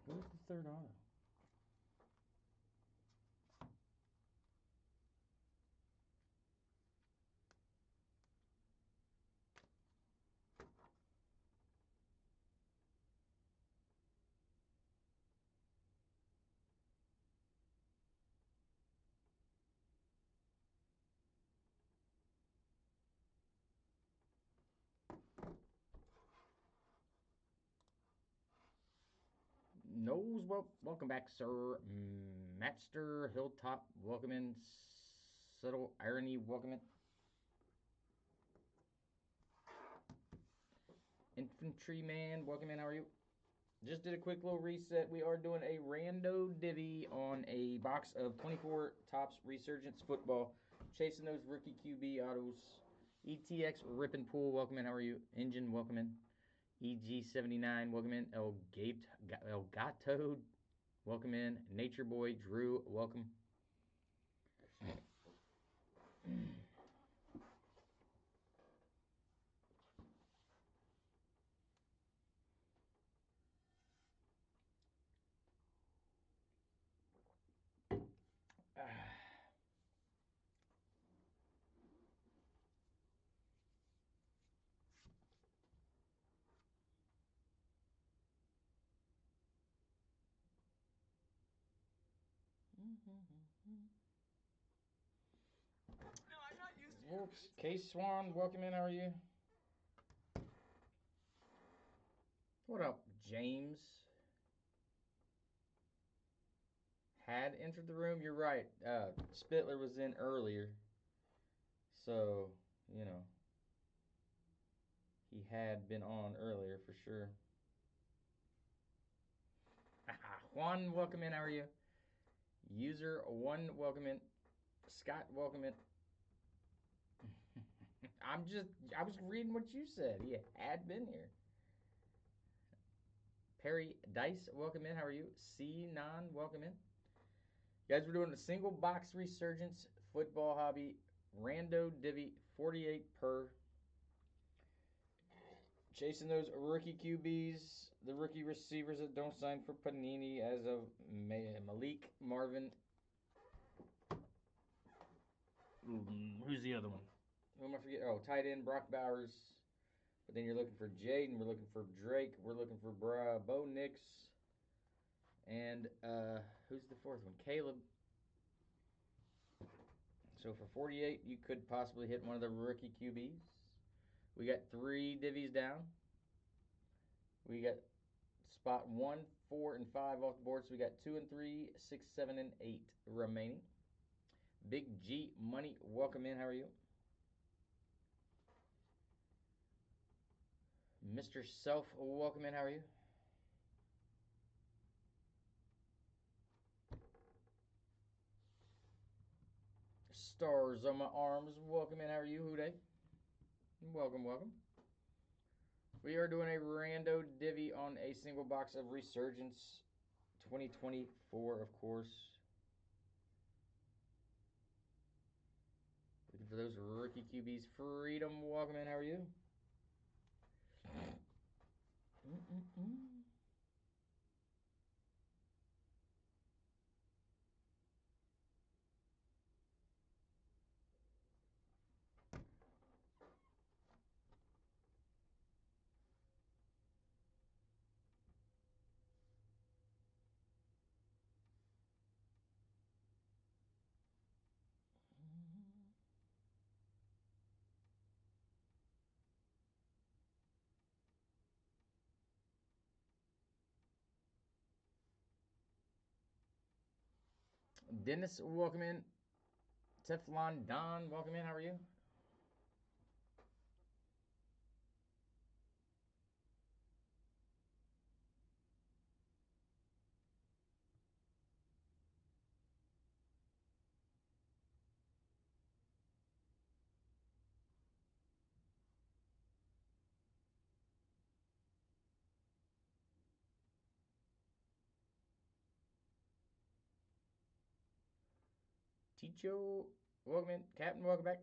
Where's the third auto? Nose, welcome back, sir. Matster, Hilltop, welcome in. Subtle Irony, welcome in. Infantryman, welcome in. How are you? Just did a quick little reset. We are doing a rando divvy on a box of 24 Topps Resurgence football. Chasing those rookie QB autos. ETX Rip and Pool, welcome in. How are you? Engine, welcome in. EG79, welcome in. El Gato, welcome in. Nature Boy, Drew, welcome. No, I'm not used to you. Case Swan, welcome in. How are you? What up, James? Had entered the room. You're right. Spitler was in earlier, so you know he had been on earlier for sure. Juan, welcome in. How are you? User one, welcome in. Scott, welcome in. I was reading what you said. He had been here. Perry Dice, welcome in. How are you? C Non, welcome in. Guys, we're doing a single box Resurgence football hobby rando divvy 48 per. Chasing those rookie QBs, the rookie receivers that don't sign for Panini as of Malik Marvin. Who's the other one? Who am I forgetting? Oh, tight end Brock Bowers. But then you're looking for Jaden. We're looking for Drake. We're looking for Bo Nix. And who's the fourth one? Caleb. So for 48, you could possibly hit one of the rookie QBs. We got 3 divvies down. We got spot 1, 4, and 5 off the board. So we got 2 and 3, 6, 7, and 8 remaining. Big G Money, welcome in. How are you? Mr. Self, welcome in. How are you? Stars on my arms, welcome in. How are you, Houday? Welcome, welcome. We are doing a rando divvy on a single box of Resurgence 2024, of course. Looking for those rookie QBs. Freedom, welcome in. How are you? Dennis, welcome in. Teflon Don, welcome in. How are you? Ticho, welcome in. Captain, welcome back.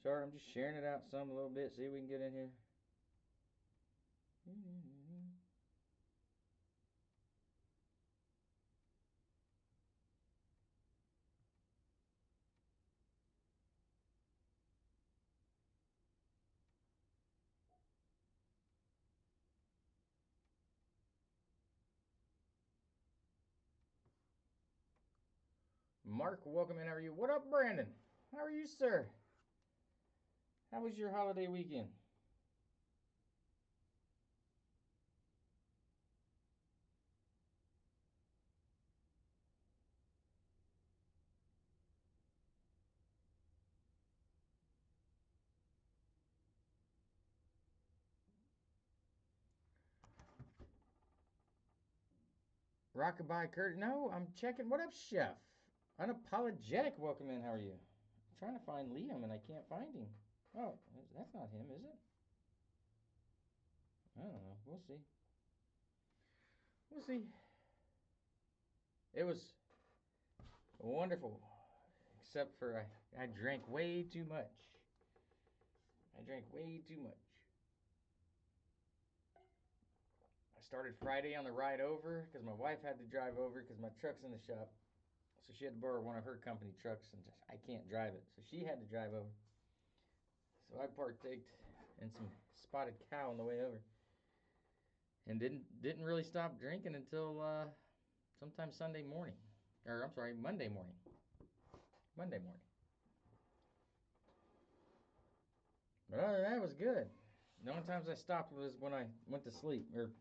Sorry, I'm just sharing it out some a little bit. See if we can get in here. Mark, welcome in. How are you? What up, Brandon? How are you, sir? How was your holiday weekend? Rockabye Kurt. No, I'm checking. What up, Chef? Unapologetic. Welcome in. How are you? I'm trying to find Liam and I can't find him. Oh, that's not him, is it? I don't know. We'll see. We'll see. It was wonderful, except for I drank way too much. I drank way too much. I started Friday on the ride over because my wife had to drive over because my truck's in the shop. So she had to borrow one of her company trucks and I can't drive it. So she had to drive over. So I partaked in some spotted cow on the way over. And didn't really stop drinking until sometime Sunday morning. Or I'm sorry, Monday morning. Monday morning. But other than that, it was good. The only times I stopped was when I went to sleep or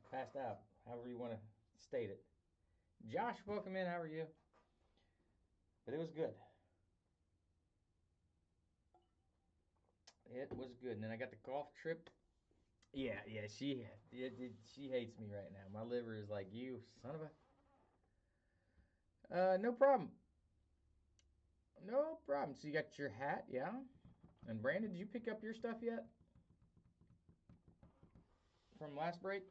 passed out, however you want to state it. Josh, welcome in. How are you? But it was good. It was good. And then I got the golf trip. Yeah, she hates me right now. My liver is like, you son of a... no problem. No problem. So you got your hat, yeah? And Brandon, did you pick up your stuff yet? From last break?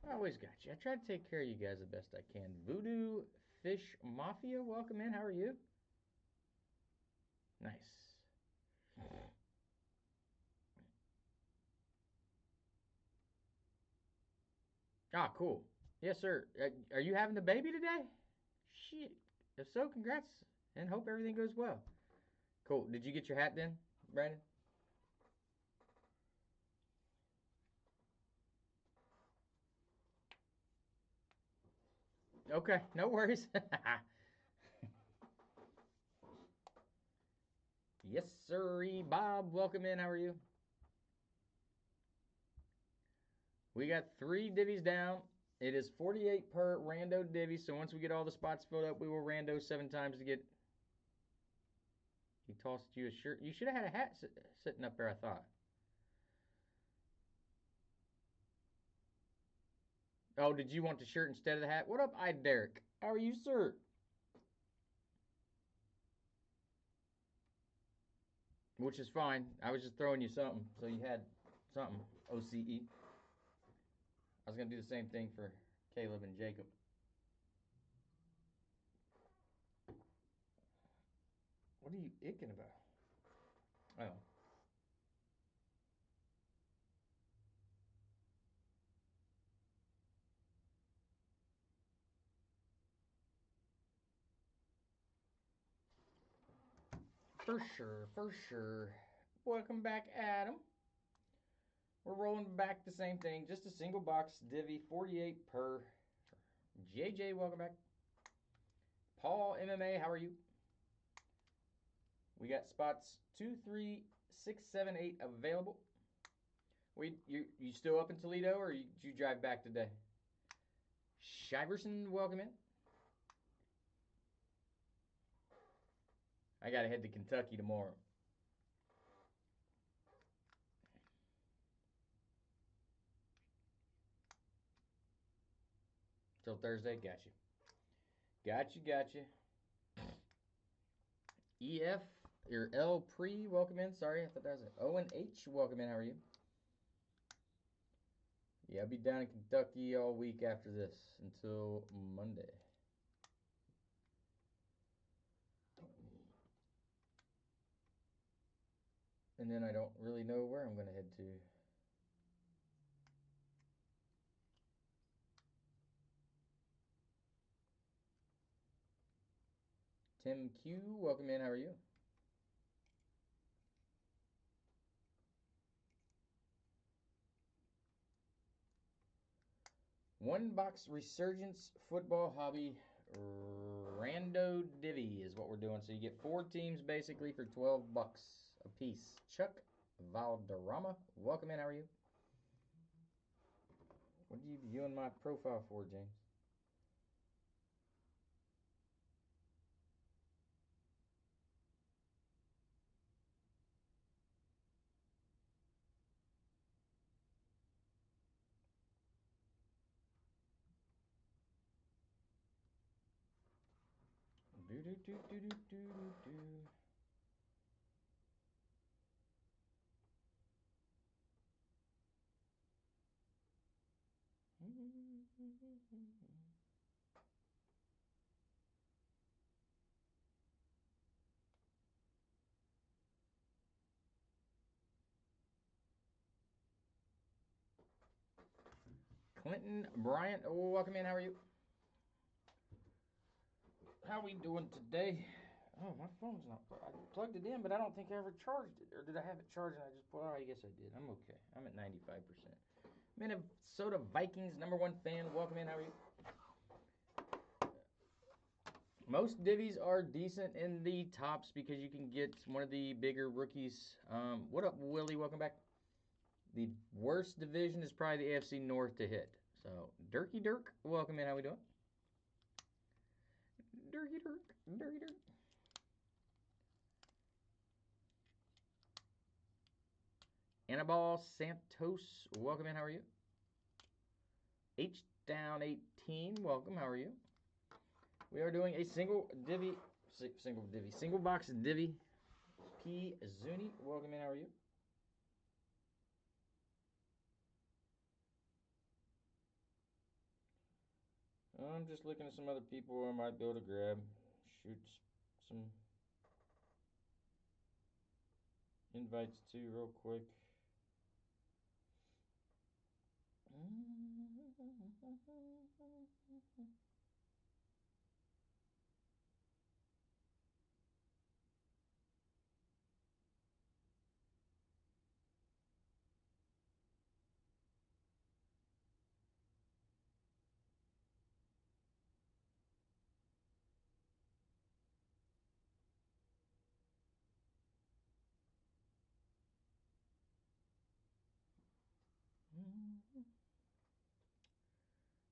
I always got you. I try to take care of you guys the best I can. Voodoo Fish Mafia, welcome in. How are you? Nice. Ah, cool. Yes, sir. Are you having the baby today? Shit. If so, congrats and hope everything goes well. Cool. Did you get your hat then, Brandon? Okay, no worries. Yes, sirree. Bob, welcome in. How are you? We got 3 divvies down. It is 48 per rando divvy. So once we get all the spots filled up, we will rando 7 times to get... He tossed you a shirt. You should have had a hat sitting up there, I thought. Oh, did you want the shirt instead of the hat? What up, Derek? How are you, sir? Which is fine. I was just throwing you something, so you had something. OCE. I was going to do the same thing for Caleb and Jacob. What are you icking about? Oh. For sure, for sure. Welcome back, Adam. We're rolling back the same thing. Just a single box divvy, 48 per. JJ, welcome back. Paul, MMA, how are you? We got spots 2, 3, 6, 7, 8 available. You still up in Toledo, or did you drive back today? Shiverson, welcome in. I gotta head to Kentucky tomorrow. Till Thursday, got you. Got you. EF, or L Pre, welcome in. Sorry, I thought that was it. O and H, welcome in. How are you? Yeah, I'll be down in Kentucky all week after this until Monday. And then I don't really know where I'm going to head to. Tim Q, welcome in. How are you? One box Resurgence Football Hobby Rando Divvy is what we're doing. So you get 4 teams basically for $12 a piece. Chuck Valderrama, welcome in. How are you? What are you viewing my profile for, James? Do do do do do do do. Clinton Bryant, welcome in. How are you? How we doing today? Oh, my phone's not. I plugged it in, but I don't think I ever charged it. Or did I have it charged and I just pulled it out? I guess I did. I'm okay. I'm at 95%. Minnesota Vikings #1 fan, welcome in. How are you? Most divvies are decent in the tops because you can get one of the bigger rookies. What up, Willie? Welcome back. The worst division is probably the AFC North to hit. So, Dirky Dirk, welcome in. How we doing? Dirky Dirk, Dirky Dirk. Annabelle Santos, welcome in. How are you? H down 18, welcome. How are you? We are doing a single box divvy. P Zuni, welcome in. How are you? I'm just looking at some other people I might be able to grab. Shoot some invites to real quick.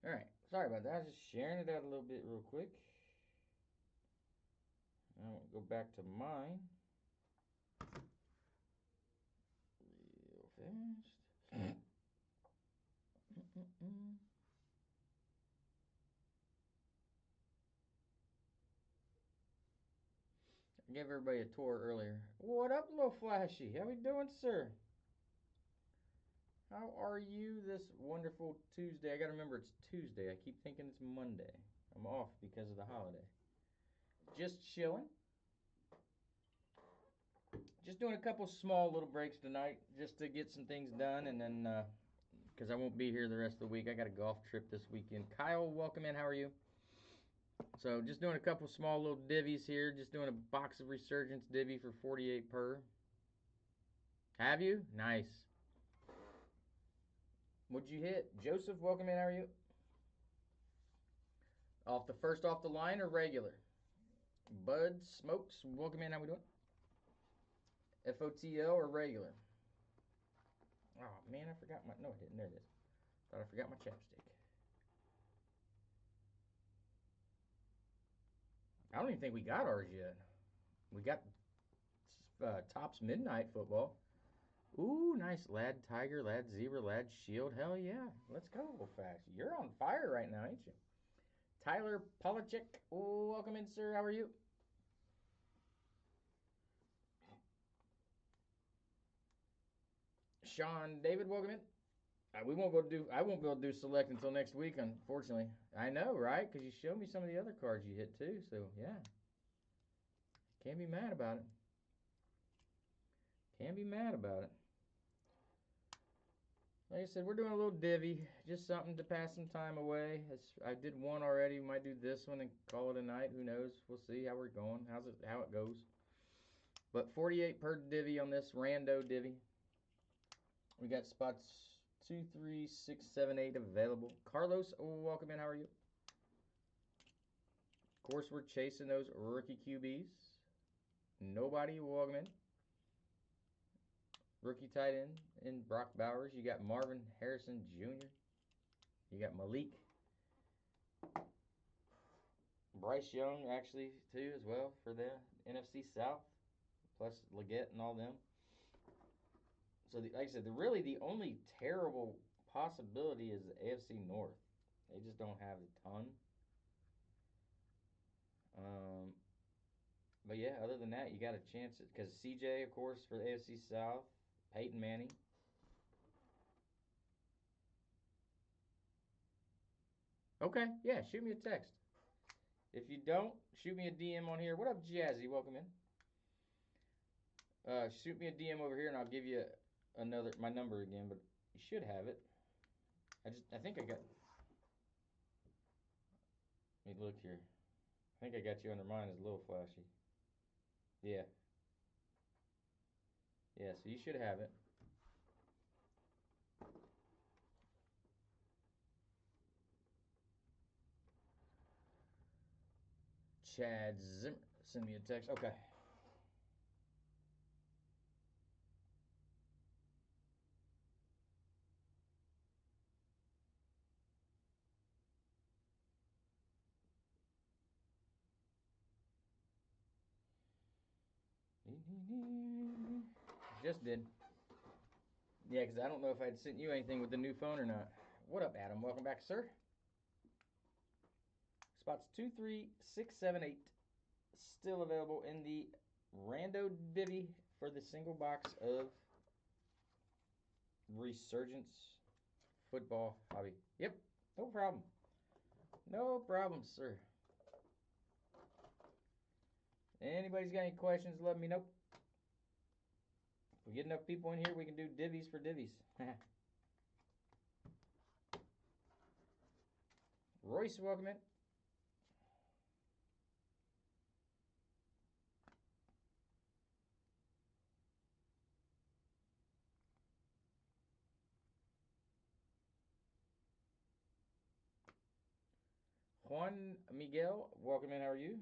Alright, sorry about that. I was just sharing it out a little bit real quick. I won't go back to mine real fast. I gave everybody a tour earlier. What up, Little Flashy? How we doing, sir? How are you this wonderful Tuesday? I gotta remember it's Tuesday. I keep thinking it's Monday. I'm off because of the holiday. Just chilling. Just doing a couple small little breaks tonight just to get some things done, and then because I won't be here the rest of the week. I got a golf trip this weekend. Kyle, welcome in. How are you? So just doing a couple small little divvies here. Just doing a box of Resurgence divvy for 48 per. Have you? Nice. What'd you hit? Joseph, welcome in. How are you? Off the line or regular? Bud Smokes, welcome in. How we doing? FOTL or regular? Oh man, I forgot my. No, I didn't. There it is. Thought I forgot my chapstick. I don't even think we got ours yet. We got Topps Midnight Football. Ooh, nice. Lad Tiger, Lad Zebra, Lad Shield. Hell yeah. Let's go, fast. You're on fire right now, ain't you? Tyler Polachek, welcome in, sir. How are you? Sean David, welcome in. We won't be able to do. I won't be able to do select until next week, unfortunately. I know, right? Because you showed me some of the other cards you hit too. So yeah, can't be mad about it. Can't be mad about it. Like I said, we're doing a little divvy, just something to pass some time away. I did one already. We might do this one and call it a night. Who knows? We'll see how we're going. How it goes. But 48 per divvy on this rando divvy. We got spots 23678 available. Carlos, welcome in. How are you? Of course, we're chasing those rookie QBs. Nobody, welcome in. Rookie tight end in Brock Bowers. You got Marvin Harrison Jr. You got Malik. Bryce Young, actually, too, as well, for the NFC South. Plus Leggett and all them. So, like I said, really the only terrible possibility is the AFC North. They just don't have a ton. But yeah, other than that, you got a chance because CJ, of course, for the AFC South, Peyton Manning. Okay, yeah, shoot me a text. If you don't, shoot me a DM on here. What up, Jazzy? Welcome in. Shoot me a DM over here, and I'll give you my number again. But you should have it. I think I got. Let me look here. I think I got you under mine. It's a little flashy. Yeah. Yeah, so you should have it. Chad Zimmer, send me a text. Okay. Just did. Yeah, because I don't know if I'd sent you anything with the new phone or not. What up, Adam? Welcome back, sir. Spots 23678 still available in the Rando Divvy for the single box of Resurgence Football Hobby. Yep, no problem. No problem, sir. Anybody's got any questions, let me know. If we get enough people in here, we can do divvies for divvies. Royce, welcome in. Juan Miguel, welcome in. How are you?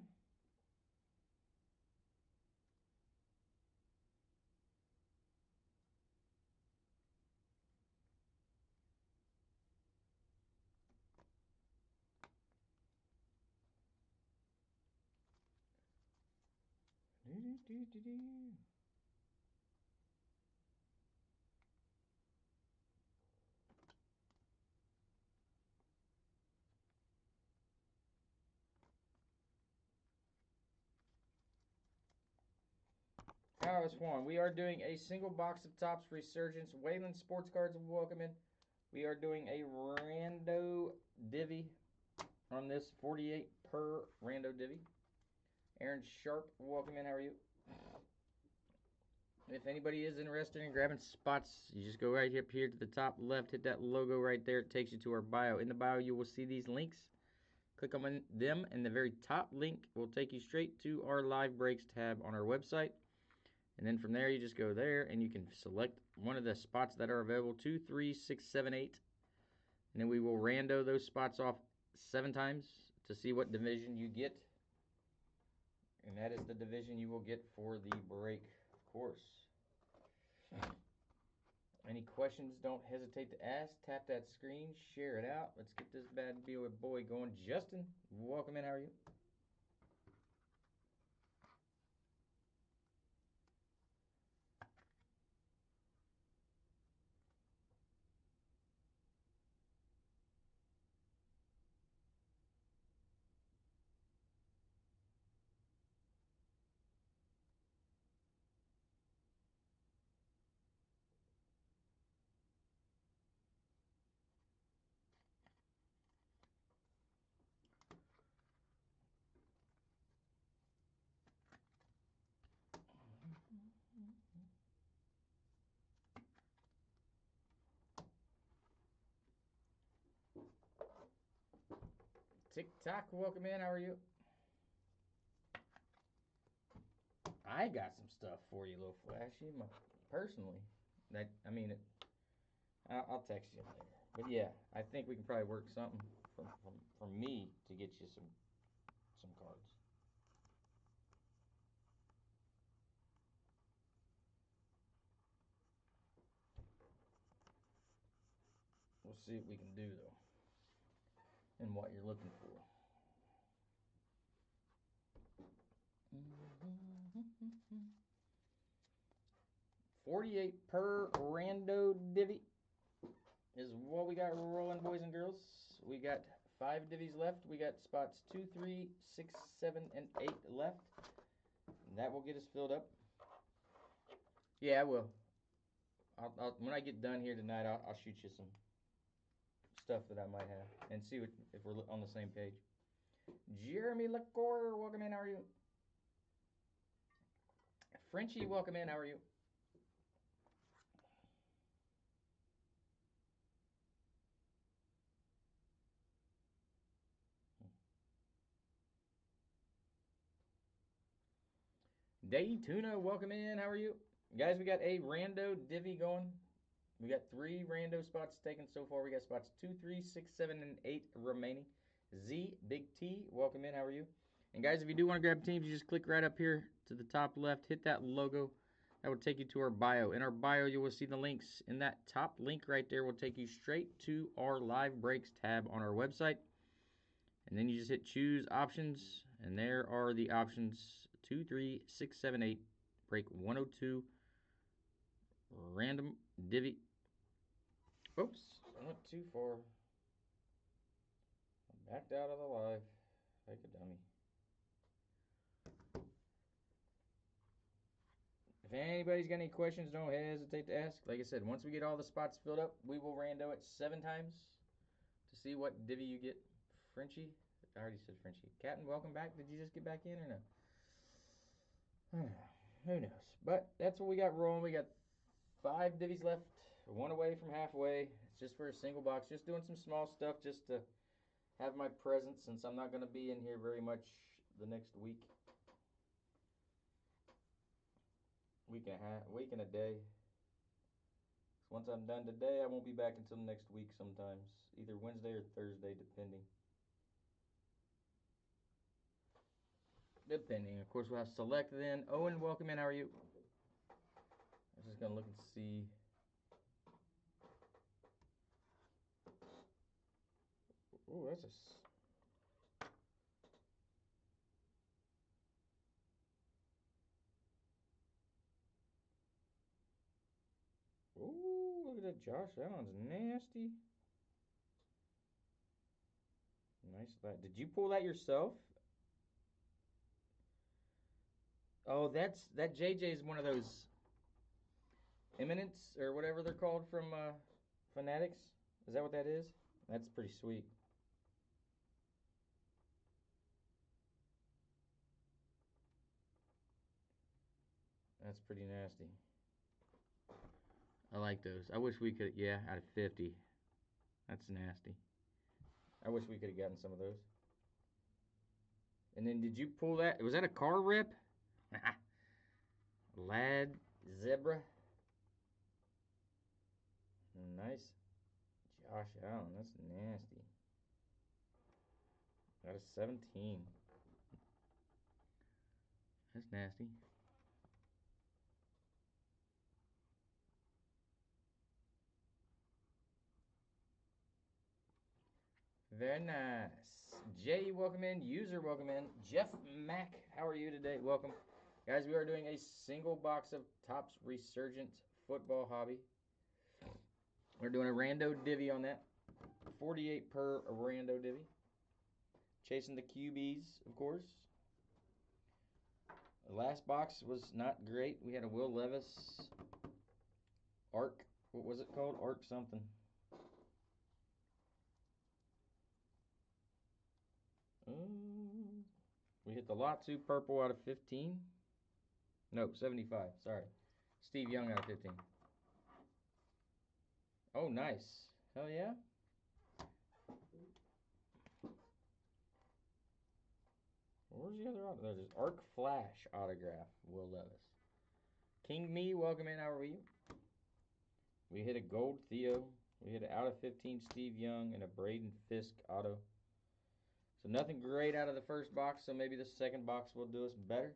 How is Juan? We are doing a single box of Topps Resurgence. Wayland Sports Cards, welcome in. We are doing a rando divvy on this 48 per rando divvy. Aaron Sharp, welcome in. How are you? If anybody is interested in grabbing spots, you just go right up here to the top left, hit that logo right there. It takes you to our bio. In the bio, you will see these links. Click on them, and the very top link will take you straight to our live breaks tab on our website. And then from there, you just go there, and you can select one of the spots that are available, 2, 3, 6, 7, 8. And then we will rando those spots off 7 times to see what division you get. And that is the division you will get for the break, of course. Any questions, don't hesitate to ask. Tap that screen, share it out. Let's get this bad boy going. Justin, welcome in. How are you? TikTok, welcome in. How are you? I got some stuff for you, little flashy, personally. I I'll text you later. But yeah, I think we can probably work something from me to get you some cards. We'll see what we can do though, and what you're looking for. 48 per rando divvy is what we got rolling, boys and girls. We got 5 divvies left. We got spots 2, 3, 6, 7, and 8 left. And that will get us filled up. Yeah, I will. When I get done here tonight, I'll shoot you some stuff that I might have and see if we're on the same page. Jeremy Lecor, welcome in. How are you? Frenchie, welcome in. How are you? Daytuna, welcome in. How are you? Guys, we got a rando divvy going. We got 3 rando spots taken so far. We got spots 2, 3, 6, 7, and 8 remaining. Z, Big T, welcome in. How are you? And guys, if you do want to grab teams, you just click right up here to the top left. Hit that logo. That will take you to our bio. In our bio, you will see the links. In that top link right there will take you straight to our live breaks tab on our website. And then you just hit choose options. And there are the options 2, 3, 6, 7, 8. Break 102. Random divvy. Oops, I went too far. I backed out of the live. Like a dummy. If anybody's got any questions, don't hesitate to ask. Like I said, once we get all the spots filled up, we will rando it 7 times to see what divvy you get. Frenchie? I already said Frenchie. Captain, welcome back. Did you just get back in or no? Who knows? But that's what we got rolling. We got 5 divvies left. 1 away from halfway. It's just for a single box. Just doing some small stuff just to have my presence since I'm not going to be in here very much the next week. Week and a day. Once I'm done today, I won't be back until next week sometimes. Either Wednesday or Thursday, depending. Of course, we'll have select then. Owen, welcome in. How are you? I'm just going to look and see. Oh, that's a... Oh, look at that Josh Allen's nasty. Nice. Did you pull that yourself? Oh, that JJ is one of those Eminence or whatever they're called from Fanatics. Is that what that is? That's pretty sweet. That's pretty nasty. I like those. I wish we could, yeah, out of 50. That's nasty. I wish we could have gotten some of those. And then did you pull that? Was that a car rip? Lad Zebra. Nice. Josh Allen, that's nasty. Out of 17. That's nasty. Very nice. Jay, welcome in. User, welcome in. Jeff Mack, how are you today? Welcome. Guys, we are doing a single box of Topps Resurgence Football Hobby. We're doing a rando divvy on that. 48 per rando divvy. Chasing the QBs, of course. The last box was not great. We had a Will Levis Arc. What was it called? Arc something. We hit the lot 2 purple out of 15. No, 75. Sorry. Steve Young out of 15. Oh, nice. Hell yeah. Where's the other auto? There's Arc Flash autograph. Will Levis. King Me, welcome in. How are you? We hit a gold Theo. We had an out of 15 Steve Young and a Braden Fisk auto. So nothing great out of the first box, so maybe the second box will do us better.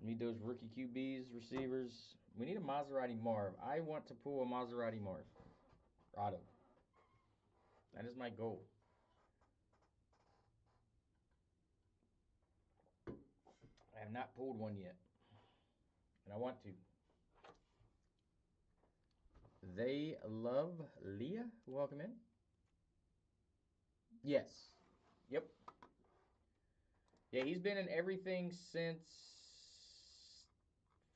We need those rookie QBs, receivers. We need a Maserati Marv. I want to pull a Maserati Marv auto. That is my goal. I have not pulled one yet, and I want to. They love Leah. Welcome in. Yes. Yep. Yeah, he's been in everything since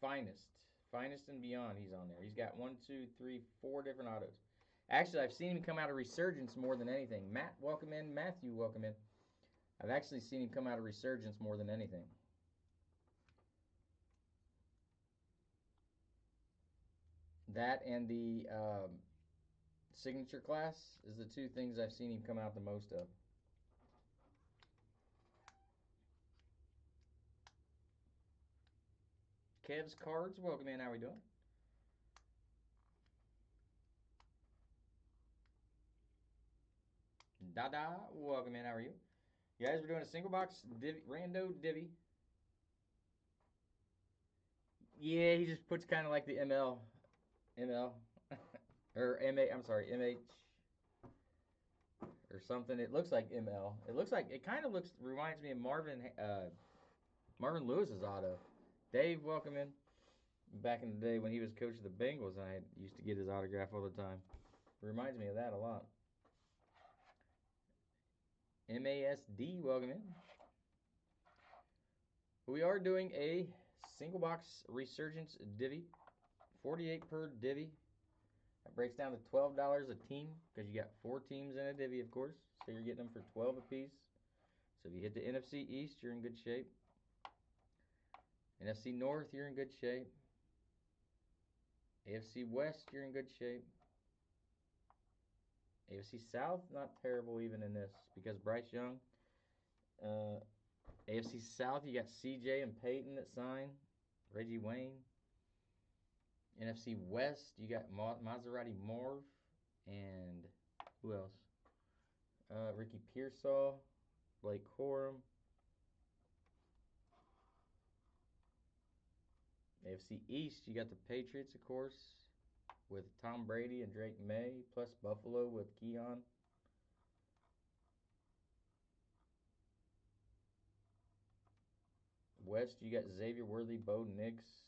Finest. Finest and beyond, he's on there. He's got 1, 2, 3, 4 different autos. Actually, I've seen him come out of Resurgence more than anything. Matt, welcome in. Matthew, welcome in. I've actually seen him come out of Resurgence more than anything. That and the signature class is the two things I've seen him come out the most of. Kev's Cards, welcome in. How are we doing? Dada, welcome in. How are you? You guys, we're doing a single box rando divvy. Yeah, he just puts kind of like the ML, or MA. I'm sorry, MH or something. It looks like ML. It kind of reminds me of Marvin Lewis's auto. Dave, welcome in. Back in the day when he was coach of the Bengals, I used to get his autograph all the time. Reminds me of that a lot. MASD, welcome in. We are doing a single box Resurgence divvy, 48 per divvy. That breaks down to $12 a team because you got 4 teams in a divvy, of course. So you're getting them for 12 apiece. So if you hit the NFC East, you're in good shape. NFC North, you're in good shape. AFC West, you're in good shape. AFC South, not terrible even in this because Bryce Young. AFC South, you got CJ and Peyton that sign. Reggie Wayne. NFC West, you got Maserati Marv and who else? Ricky Pearsall, Blake Corum. AFC East, you got the Patriots, of course, with Tom Brady and Drake May, plus Buffalo with Keon. West, you got Xavier Worthy, Bo Nix.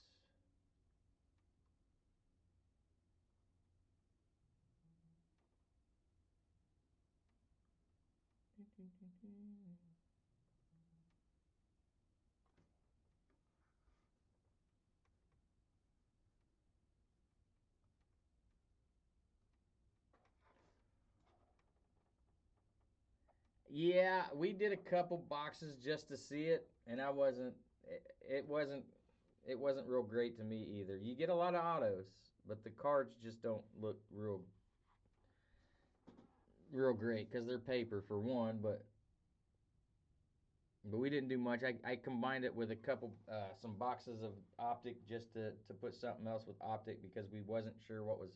Yeah, we did a couple boxes just to see it, and it wasn't real great to me either. You get a lot of autos, but the cards just don't look real great because they're paper for one, but we didn't do much. I combined it with a couple some boxes of Optic just to put something else with Optic because we wasn't sure what was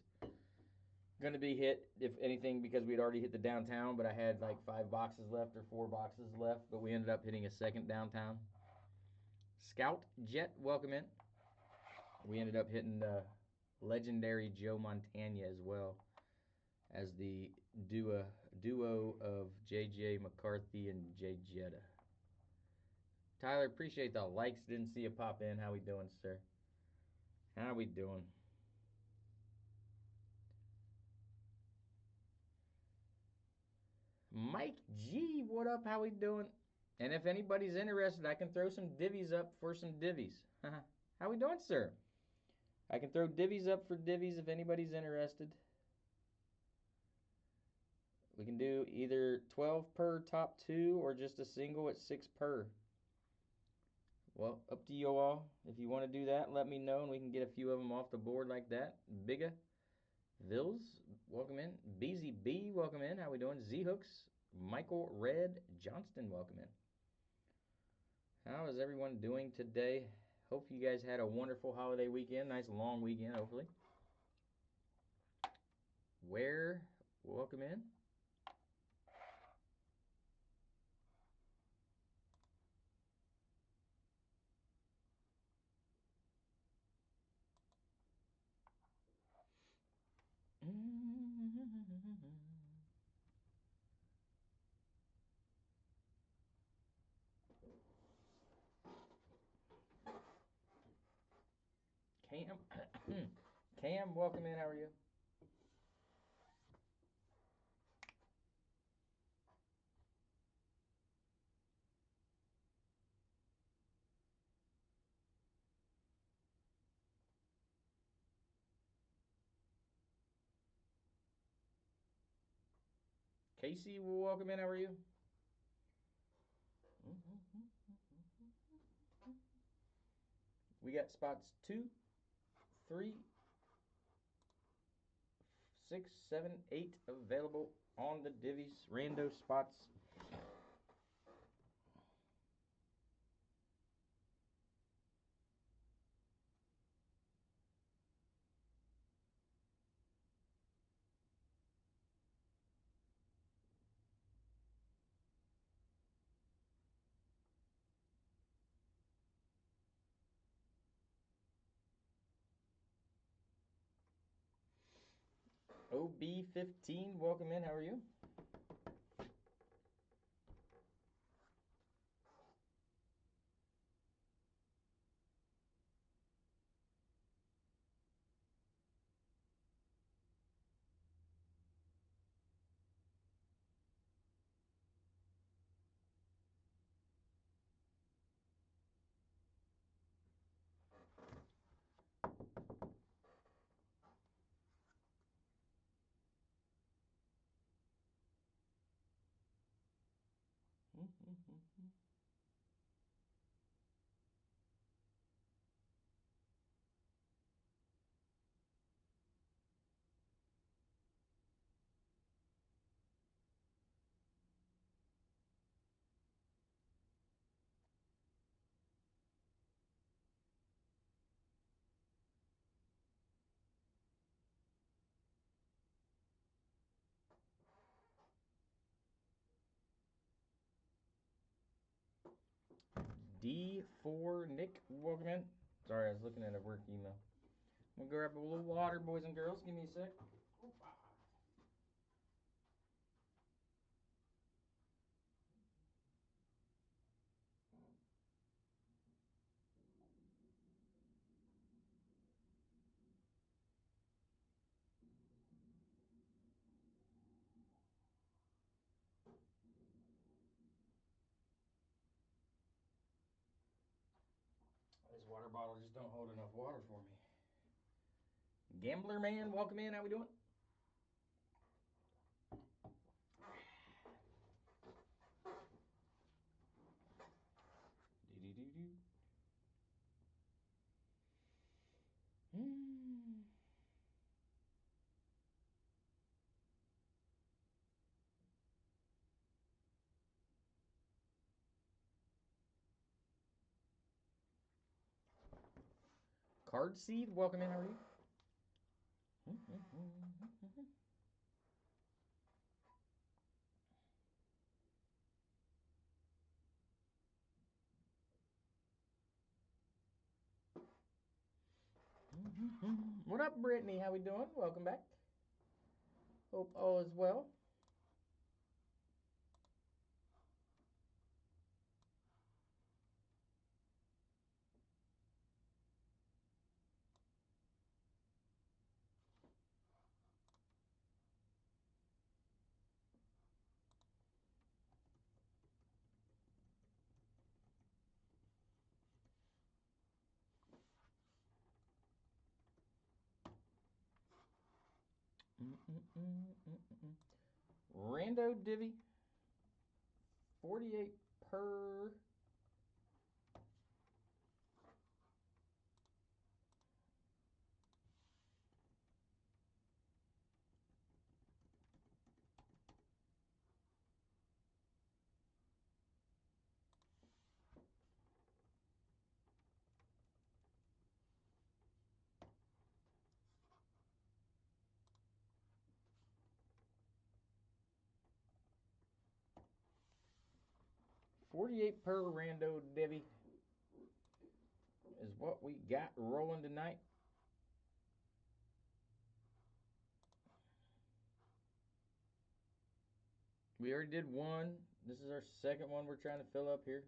going to be hit, if anything, because we'd already hit the downtown, but I had like 5 boxes left or 4 boxes left, but we ended up hitting a second downtown. Scout Jet, welcome in. We ended up hitting legendary Joe Montana as well as the duo of JJ McCarthy and Jay Jetta. Tyler, appreciate the likes. Didn't see you pop in. How we doing, sir? How we doing? Mike G, what up? How we doing? And if anybody's interested, I can throw some divvies up for some divvies. How we doing, sir? I can throw divvies up for divvies if anybody's interested. We can do either 12 per top 2 or just a single at 6 per. Well, up to you all. If you want to do that, let me know and we can get a few of them off the board like that. Bigga. Vils, welcome in. BZB, welcome in. How we doing? Z-Hooks, Michael Red Johnston, welcome in. How is everyone doing today? Hope you guys had a wonderful holiday weekend. Nice long weekend, hopefully. Where? Welcome in. Cam, Cam, welcome in. How are you? Casey, welcome in. How are you? We got spots 2, 3, 6, 7, 8 available on the divvies. Rando spots. OB15, welcome in. How are you? D4 Nick, welcome in. Sorry, I was looking at a work email. I'm gonna grab a little water, boys and girls. Give me a sec. This water bottle just don't hold enough water for me. Gambler man, welcome in. How we doing? Card Seed, welcome in. How are you? What up, Brittany? How we doing? Welcome back. Hope all is well. Rando divvy. 48 per. 48 per rando divvy is what we got rolling tonight. We already did one. This is our second one we're trying to fill up here.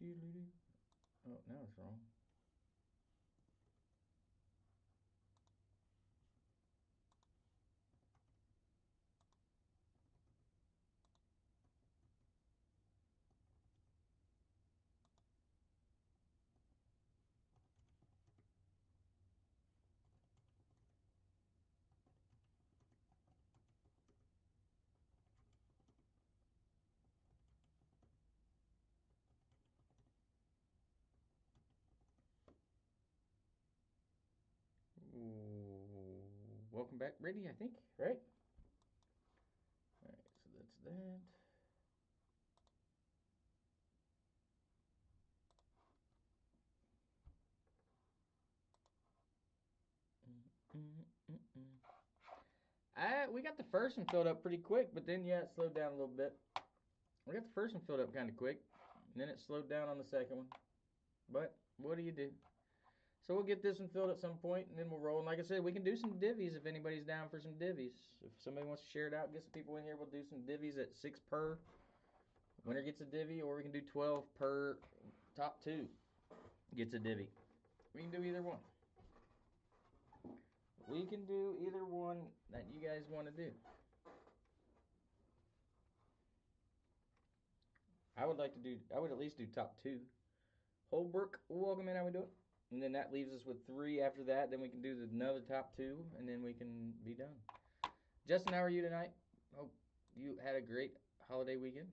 Oh, now it's wrong. Ooh, welcome back, Brady, I think, right? Alright, so that's that. We got the first one filled up pretty quick, but then, yeah, it slowed down a little bit. We got the first one filled up kind of quick, and then it slowed down on the second one. But what do you do? So we'll get this one filled at some point, and then we'll roll. And like I said, we can do some divvies if anybody's down for some divvies. If somebody wants to share it out, get some people in here, we'll do some divvies at 6 per. Winner gets a divvy, or we can do 12 per. Top 2 gets a divvy. We can do either one. We can do either one that you guys want to do. I would at least do top 2. Holbrook, welcome in, how we doing? And then that leaves us with 3 after that. Then we can do another top 2, and then we can be done. Justin, how are you tonight? Hope you had a great holiday weekend.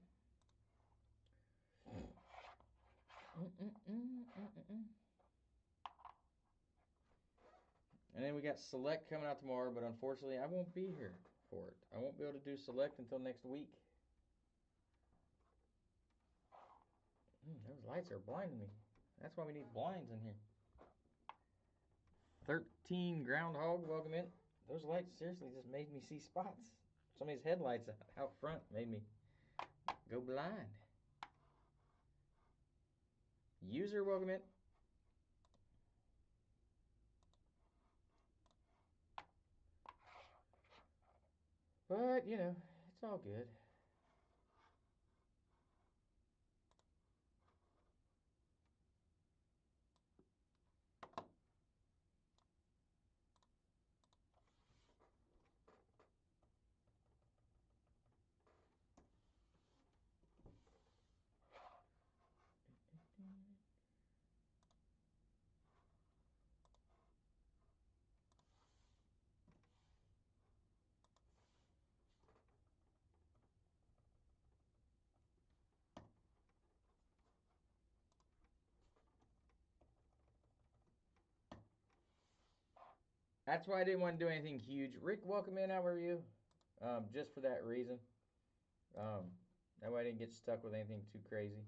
And then we got Select coming out tomorrow, but unfortunately I won't be here for it. I won't be able to do Select until next week. Those lights are blinding me. That's why we need blinds in here. 13 Groundhog, welcome in. Those lights seriously just made me see spots. Somebody's headlights out front made me go blind. User, welcome in. But, you know, it's all good. That's why I didn't want to do anything huge. Rick, welcome in. How are you? Just for that reason. That way I didn't get stuck with anything too crazy.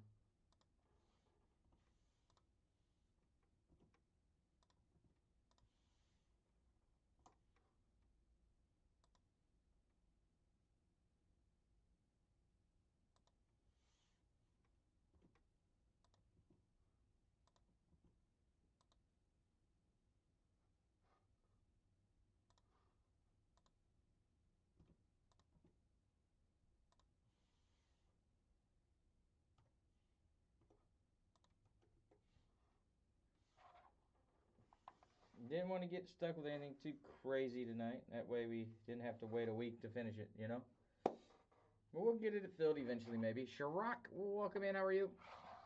Didn't want to get stuck with anything too crazy tonight. That way we didn't have to wait a week to finish it, you know? But we'll get it filled eventually, maybe. Shirok, welcome in. How are you?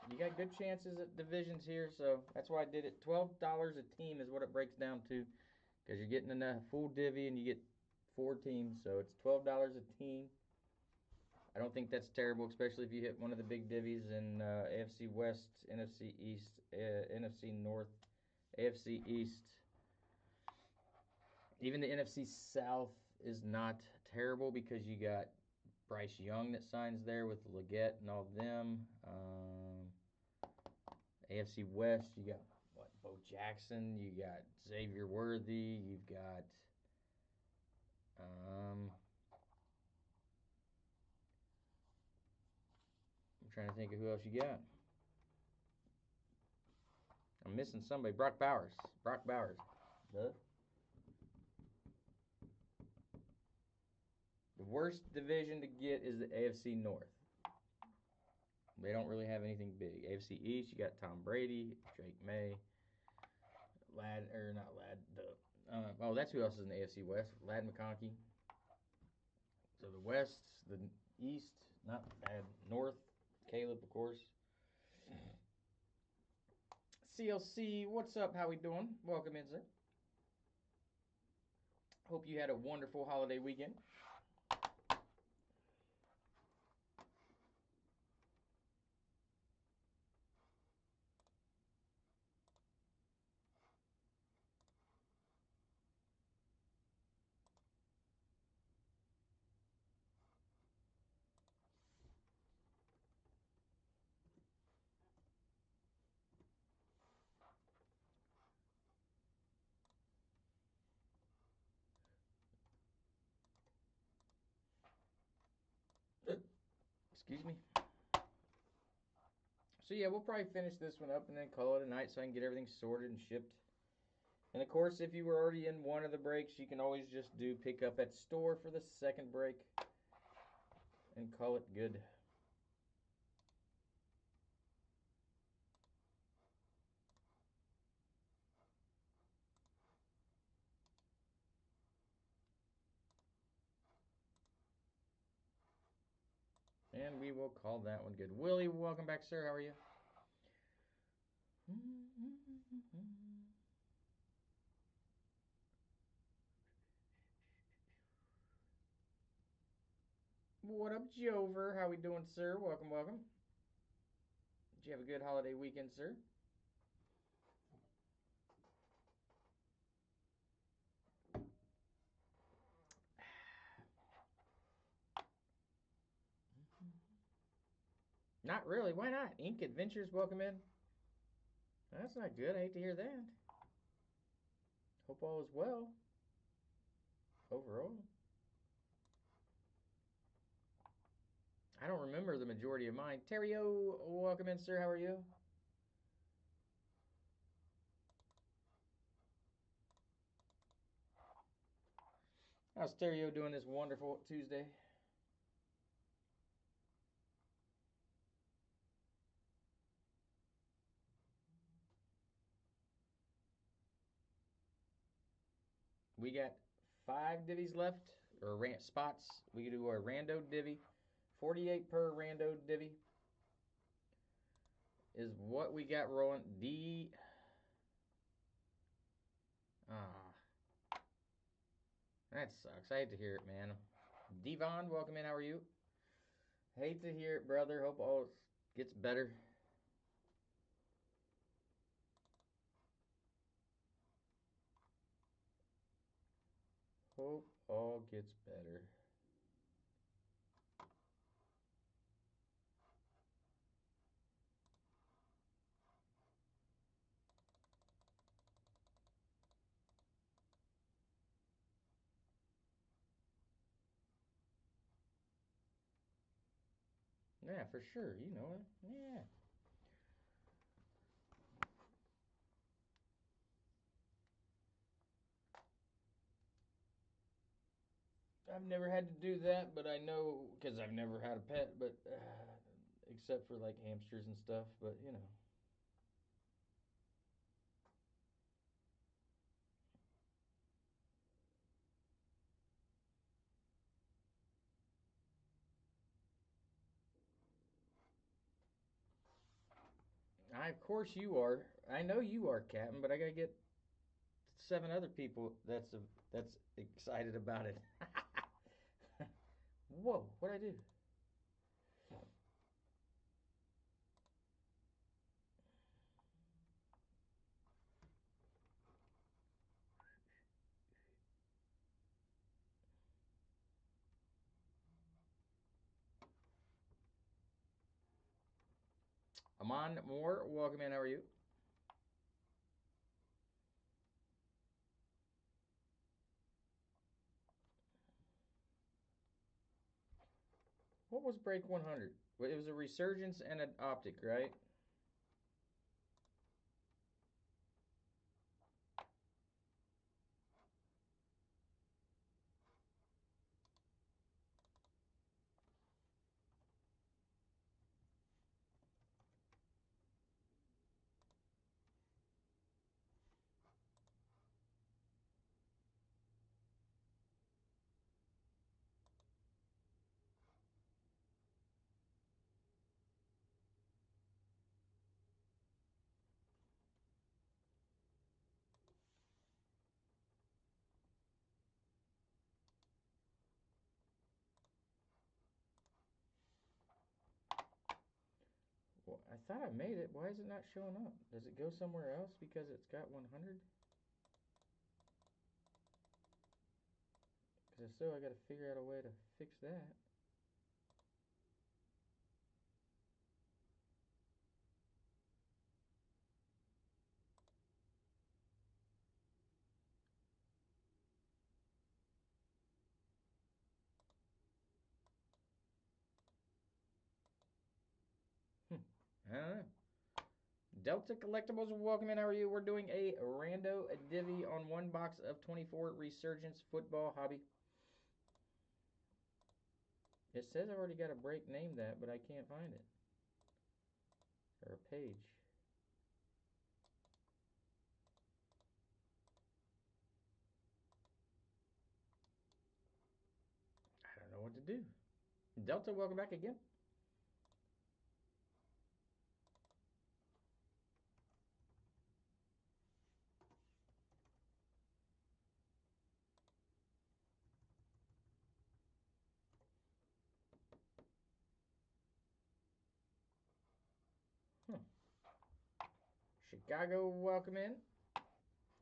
You got good chances at divisions here, so that's why I did it. $12 a team is what it breaks down to, because you're getting a full divvy and you get 4 teams, so it's $12 a team. I don't think that's terrible, especially if you hit one of the big divvies in AFC West, NFC East, NFC North, AFC East. Even the NFC South is not terrible because you got Bryce Young that signs there with Leggett and all of them. AFC West, you got Bo Jackson, you got Xavier Worthy, you've got I'm trying to think of who else you got. I'm missing somebody. Brock Bowers. The worst division to get is the AFC North. They don't really have anything big. AFC East, you got Tom Brady, Drake May, that's who else is in the AFC West. Lad McConkey. So the West, the East, not bad. North, Caleb, of course. CLC, what's up? How we doing? Welcome in, sir. Hope you had a wonderful holiday weekend. Excuse me. So yeah, we'll probably finish this one up and then call it a night so I can get everything sorted and shipped. And of course, if you were already in one of the breaks, you can always just do pick up at store for the second break and call it good. And we will call that one good. Willie, welcome back, sir. How are you? What up, Jover? How we doing, sir? Welcome, welcome. Did you have a good holiday weekend, sir? Not really. Why not? Ink Adventures, welcome in. That's not good. I hate to hear that. Hope all is well. Overall. I don't remember the majority of mine. Terrio, welcome in, sir. How are you? How's Terrio doing this wonderful Tuesday? We got 5 divvies left, or spots. We can do a rando divvy. 48 per rando divvy is what we got rolling. That sucks. I hate to hear it, man. Devon, welcome in. How are you? Hate to hear it, brother. Hope all gets better. Hope all gets better. Yeah, for sure. You know it. Yeah. I've never had to do that, but I know because I've never had a pet, but except for like hamsters and stuff, but you know. Of course you are. I know you are, Captain, but I gotta get 7 other people that's excited about it. Whoa, what'd I do? Amon Moore, welcome in. How are you? What was break 100? It was a resurgence and an optic, right? Well, I thought I made it. Why is it not showing up? Does it go somewhere else because it's got 100? Because if so, I got to figure out a way to fix that. I don't know. Delta Collectibles, welcome in. How are you? We're doing a rando divvy on one box of 24 Resurgence Football Hobby. It says I've already got a break named that, but I can't find it. Or a page. I don't know what to do. Delta, welcome back again. Chicago, welcome in.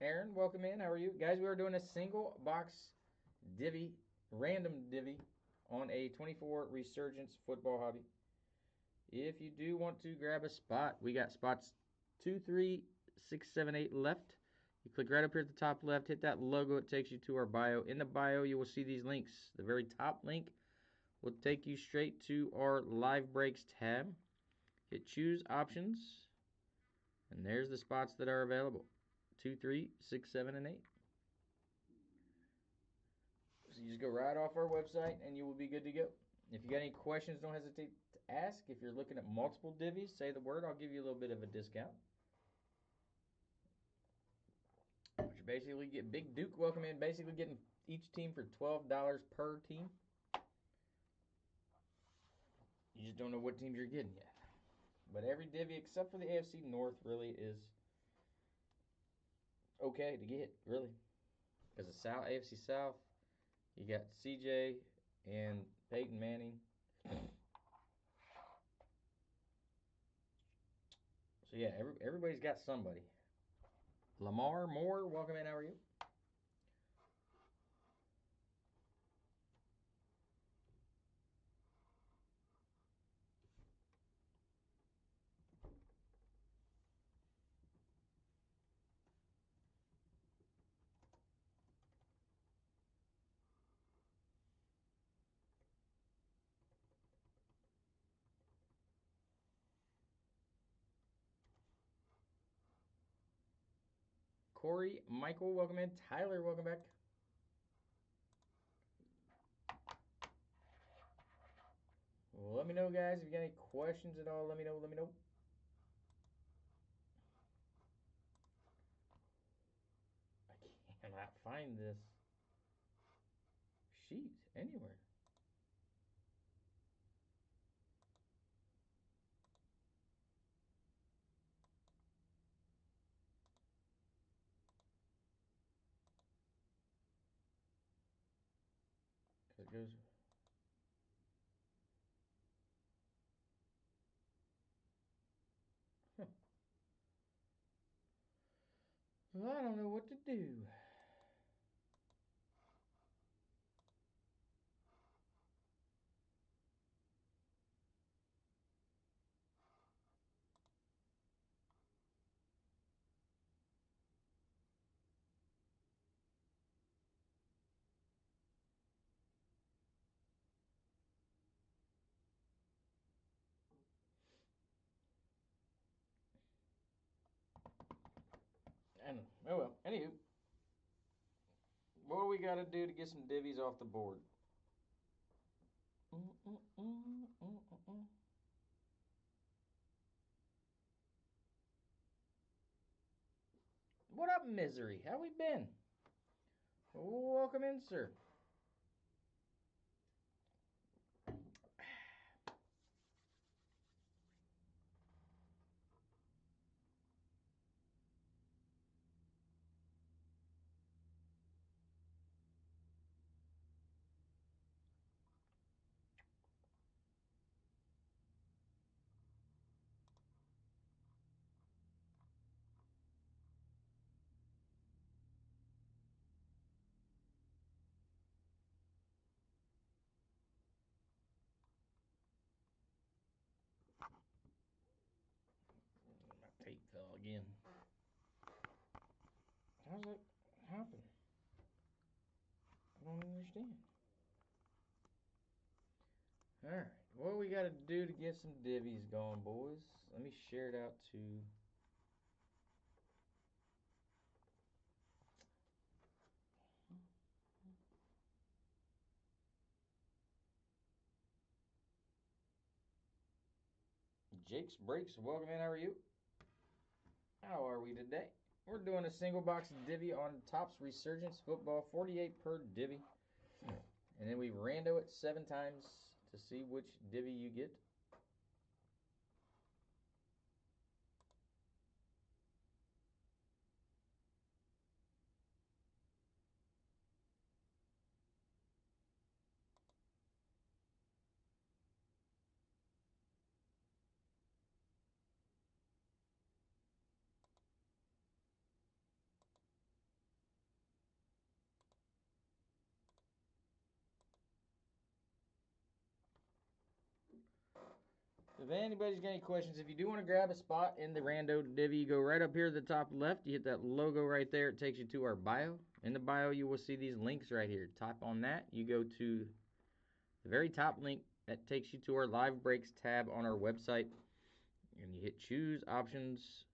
Aaron, welcome in. How are you? Guys, we are doing a single box divvy, random divvy, on a 24 Resurgence Football Hobby. If you do want to grab a spot, we got spots 2, 3, 6, 7, 8 left. You click right up here at the top left, hit that logo, it takes you to our bio. In the bio, you will see these links. The very top link will take you straight to our live breaks tab. Hit choose options, and there's the spots that are available. 2, 3, 6, 7, and 8. So you just go right off our website and you will be good to go. If you got any questions, don't hesitate to ask. If you're looking at multiple divvies, say the word. I'll give you a little bit of a discount. But you basically get Big Duke, welcome in, basically getting each team for $12 per team. You just don't know what teams you're getting yet. But every divvy except for the AFC North really is okay to get, really. Because the South, AFC South, you got CJ and Peyton Manning. So yeah, everybody's got somebody. Lamar Moore, welcome in. How are you? Corey, Michael, welcome in. Tyler, welcome back. Well, let me know, guys. If you got any questions at all, let me know. I cannot find this sheet anywhere. It goes. Huh. Well, I don't know what to do. Oh well. Anywho, what do we got to do to get some divvies off the board? What up, Misery? How we been? Welcome in, sir. My tape fell again. How's that happen? I don't understand. Alright, what we got to do to get some divvies going, boys? Let me share it out to... Jake's Breaks, welcome in, how are you? How are we today? We're doing a single box divvy on Topps Resurgence Football, 48 per divvy. And then we rando it 7 times to see which divvy you get. If anybody's got any questions, if you do want to grab a spot in the rando divvy, you go right up here at the top left. You hit that logo right there. It takes you to our bio. In the bio, you will see these links right here. Tap on that. You go to the very top link. That takes you to our live breaks tab on our website. And you hit choose options.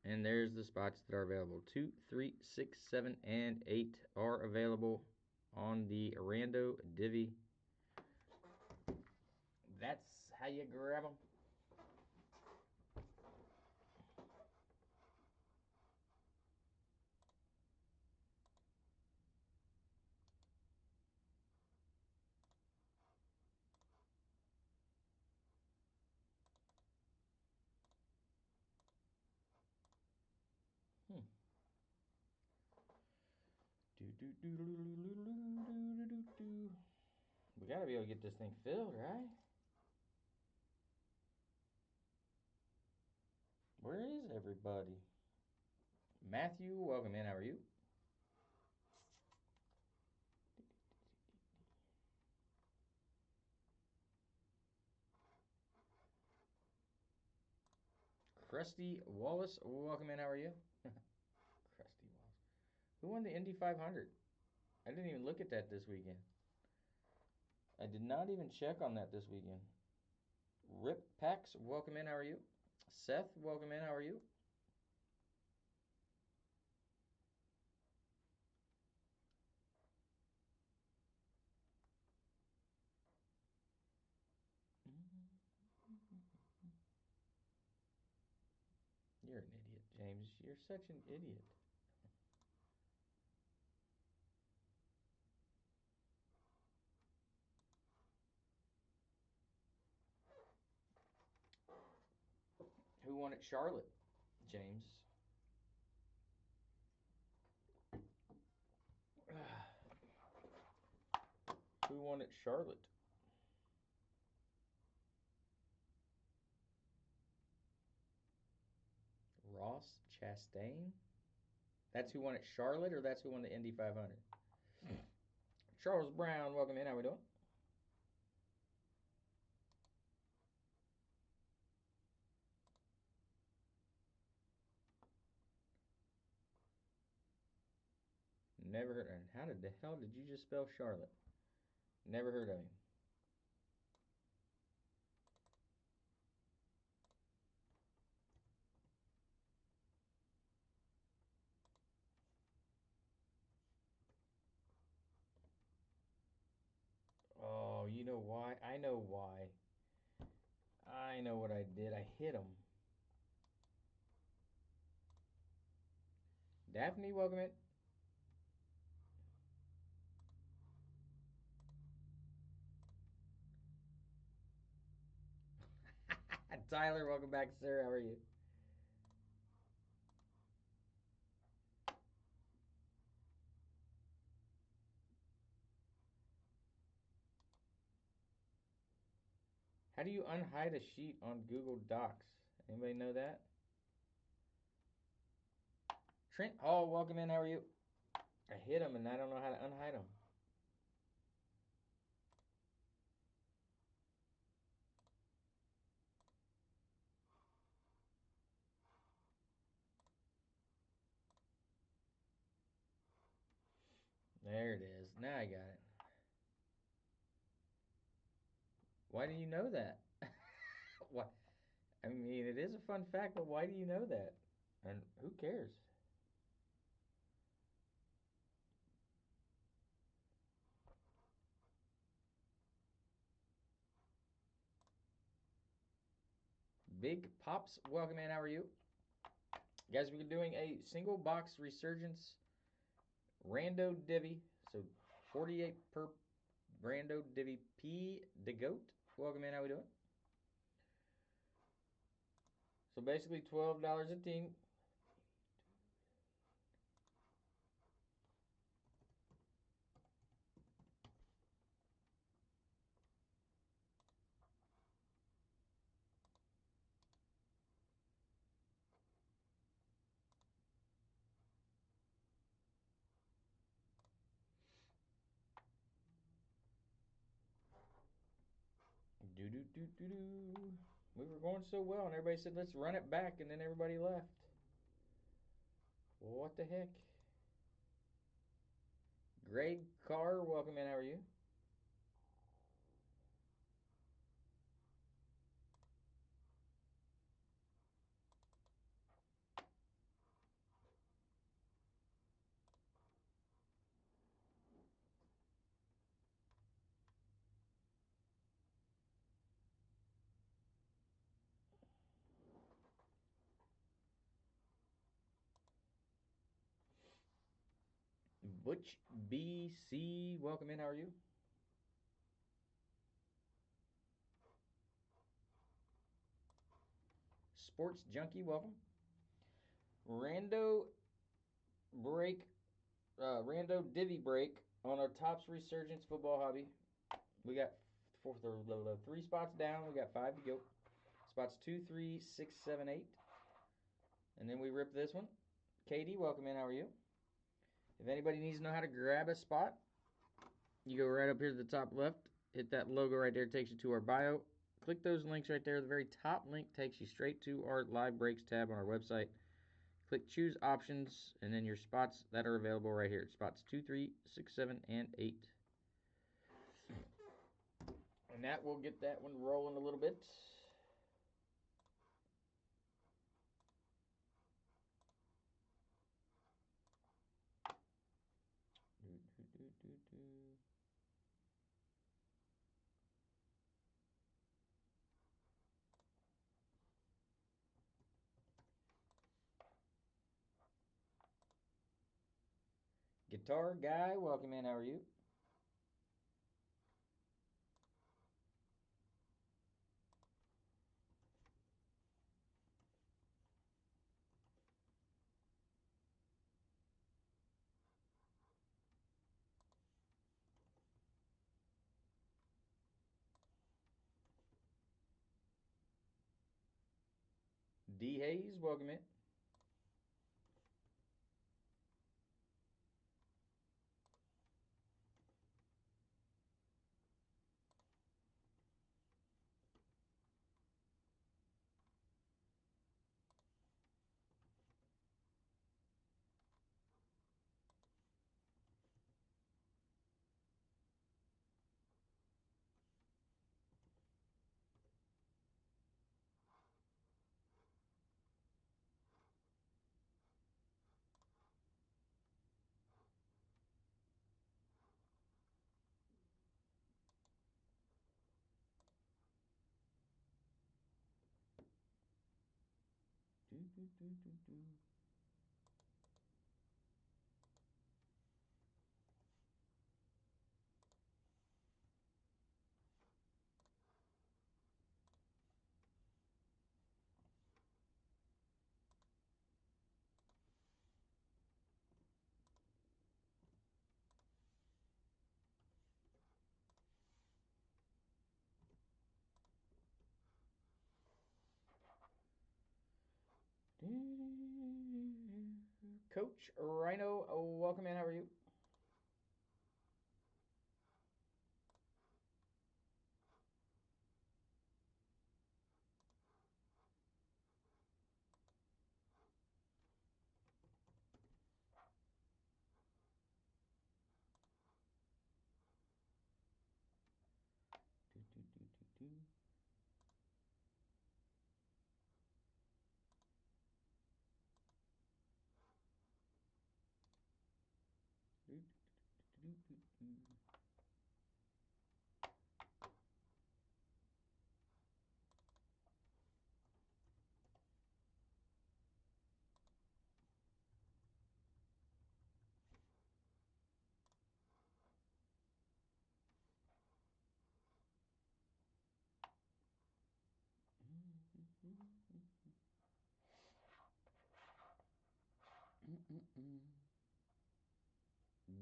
And there's the spots that are available. 2, 3, 6, 7, and 8 are available on the rando divvy. That's how you grab them. We gotta be able to get this thing filled, right? Where is everybody? Matthew, welcome in. How are you? Krusty Wallace, welcome in. How are you? Krusty Wallace. Who won the Indy 500? I didn't even look at that this weekend. I did not even check on that this weekend. Rip Pax, welcome in. How are you? Seth, welcome in. How are you? You're an idiot, James. You're such an idiot. Who won at Charlotte? James. Who won at Charlotte? Ross Chastain? That's who won at Charlotte, or that's who won the Indy 500? Charles Brown, welcome in. How we doing? Never heard of him. How the hell did you just spell Charlotte? Never heard of him. why. I know why. I know what I did. I hit him. Daphne, welcome in. Tyler, welcome back, sir. How are you? How do you unhide a sheet on Google Docs? Anybody know that? Trent Hall, welcome in. How are you? I hit him and I don't know how to unhide him. There it is. Now I got it. Why do you know that? What? I mean, it is a fun fact, but why do you know that? And who cares? Big Pops, welcome in. How are you? Guys, we're doing a single box Resurgence rando divvy. So 48 per rando divvy. P the goat. Welcome in. How we doing? So basically $12 a team. Do do do do do. We were going so well, and everybody said let's run it back, and then everybody left. What the heck? Greg Carr, welcome in. How are you? Butch BC, welcome in. How are you? Sports Junkie, welcome. Rando break, Rando divvy break on our Tops Resurgence football hobby. We got 3 spots down. We got 5 to go. Spots 2, 3, 6, 7, 8. And then we rip this one. Katie, welcome in. How are you? If anybody needs to know how to grab a spot, you go right up here to the top left. Hit that logo right there. It takes you to our bio. Click those links right there. The very top link takes you straight to our live breaks tab on our website. Click choose options and then your spots that are available right here. Spots 2, 3, 6, 7, and 8. And that will get that one rolling a little bit. Guitar guy, welcome in. How are you? D Hayes, welcome in. Coach Rhino, welcome in. How are you?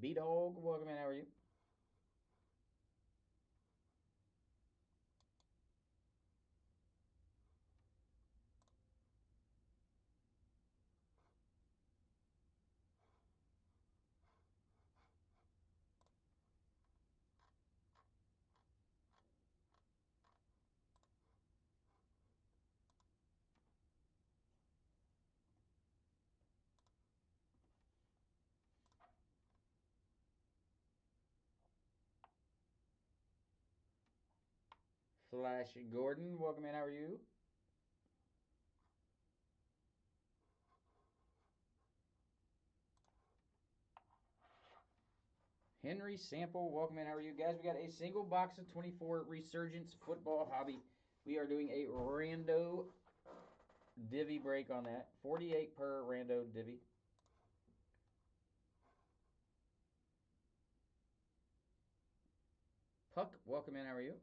B-Dog, welcome in. How are you? Flash Gordon, welcome in. How are you? Henry Sample, welcome in. How are you guys? We got a single box of 24 Resurgence football hobby. We are doing a rando divvy break on that. 48 per rando divvy. Puck, welcome in. How are you?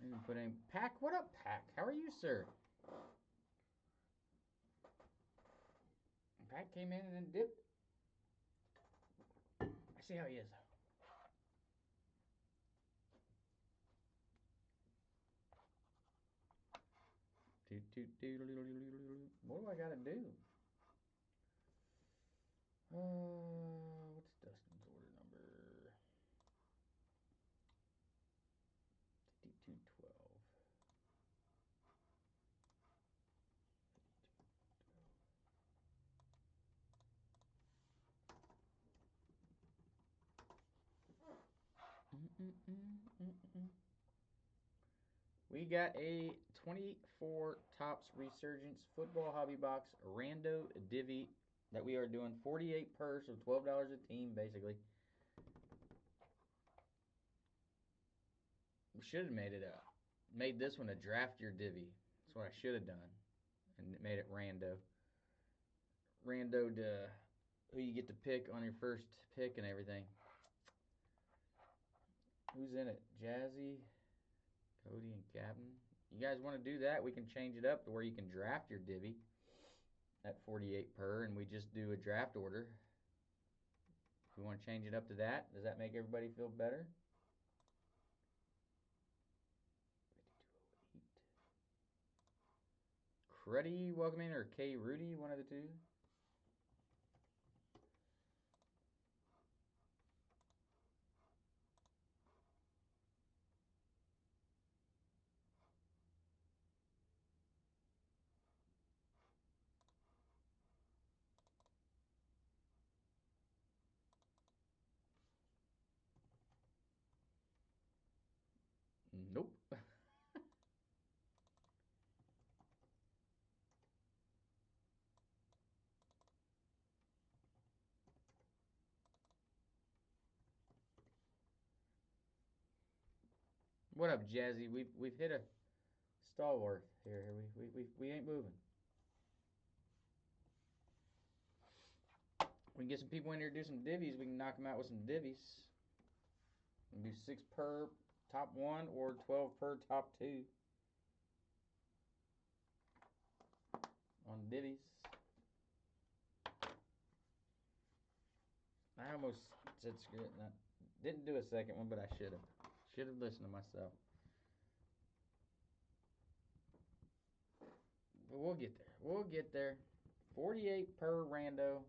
And put in Pack. What up, Pack? How are you, sir? Pack came in and then dipped. I see how he is. What do I gotta do? What's Dustin's order number? 5212. We got a 24 Tops Resurgence football hobby box rando divvy that we are doing 48 per, so $12 a team basically. We should have made this one a draft your divvy. That's what I should have done, and made it rando. Rando to who you get to pick on your first pick and everything. Who's in it? Jazzy, Cody, and Captain. You guys want to do that? We can change it up to where you can draft your divvy at 48 per, and we just do a draft order. If we want to change it up to that, does that make everybody feel better? 5208. Cruddy, welcome in, or K. Rudy, one of the two. Nope. What up, Jazzy? We've hit a stalwart here. We ain't moving. We can get some people in here to do some divvies. We can knock them out with some divvies. We can do 6 per top 1 or 12 per top 2 on divvies. I almost said screw it. Didn't do a second one, but I should have. Should have listened to myself. But we'll get there. We'll get there. 48 per rando.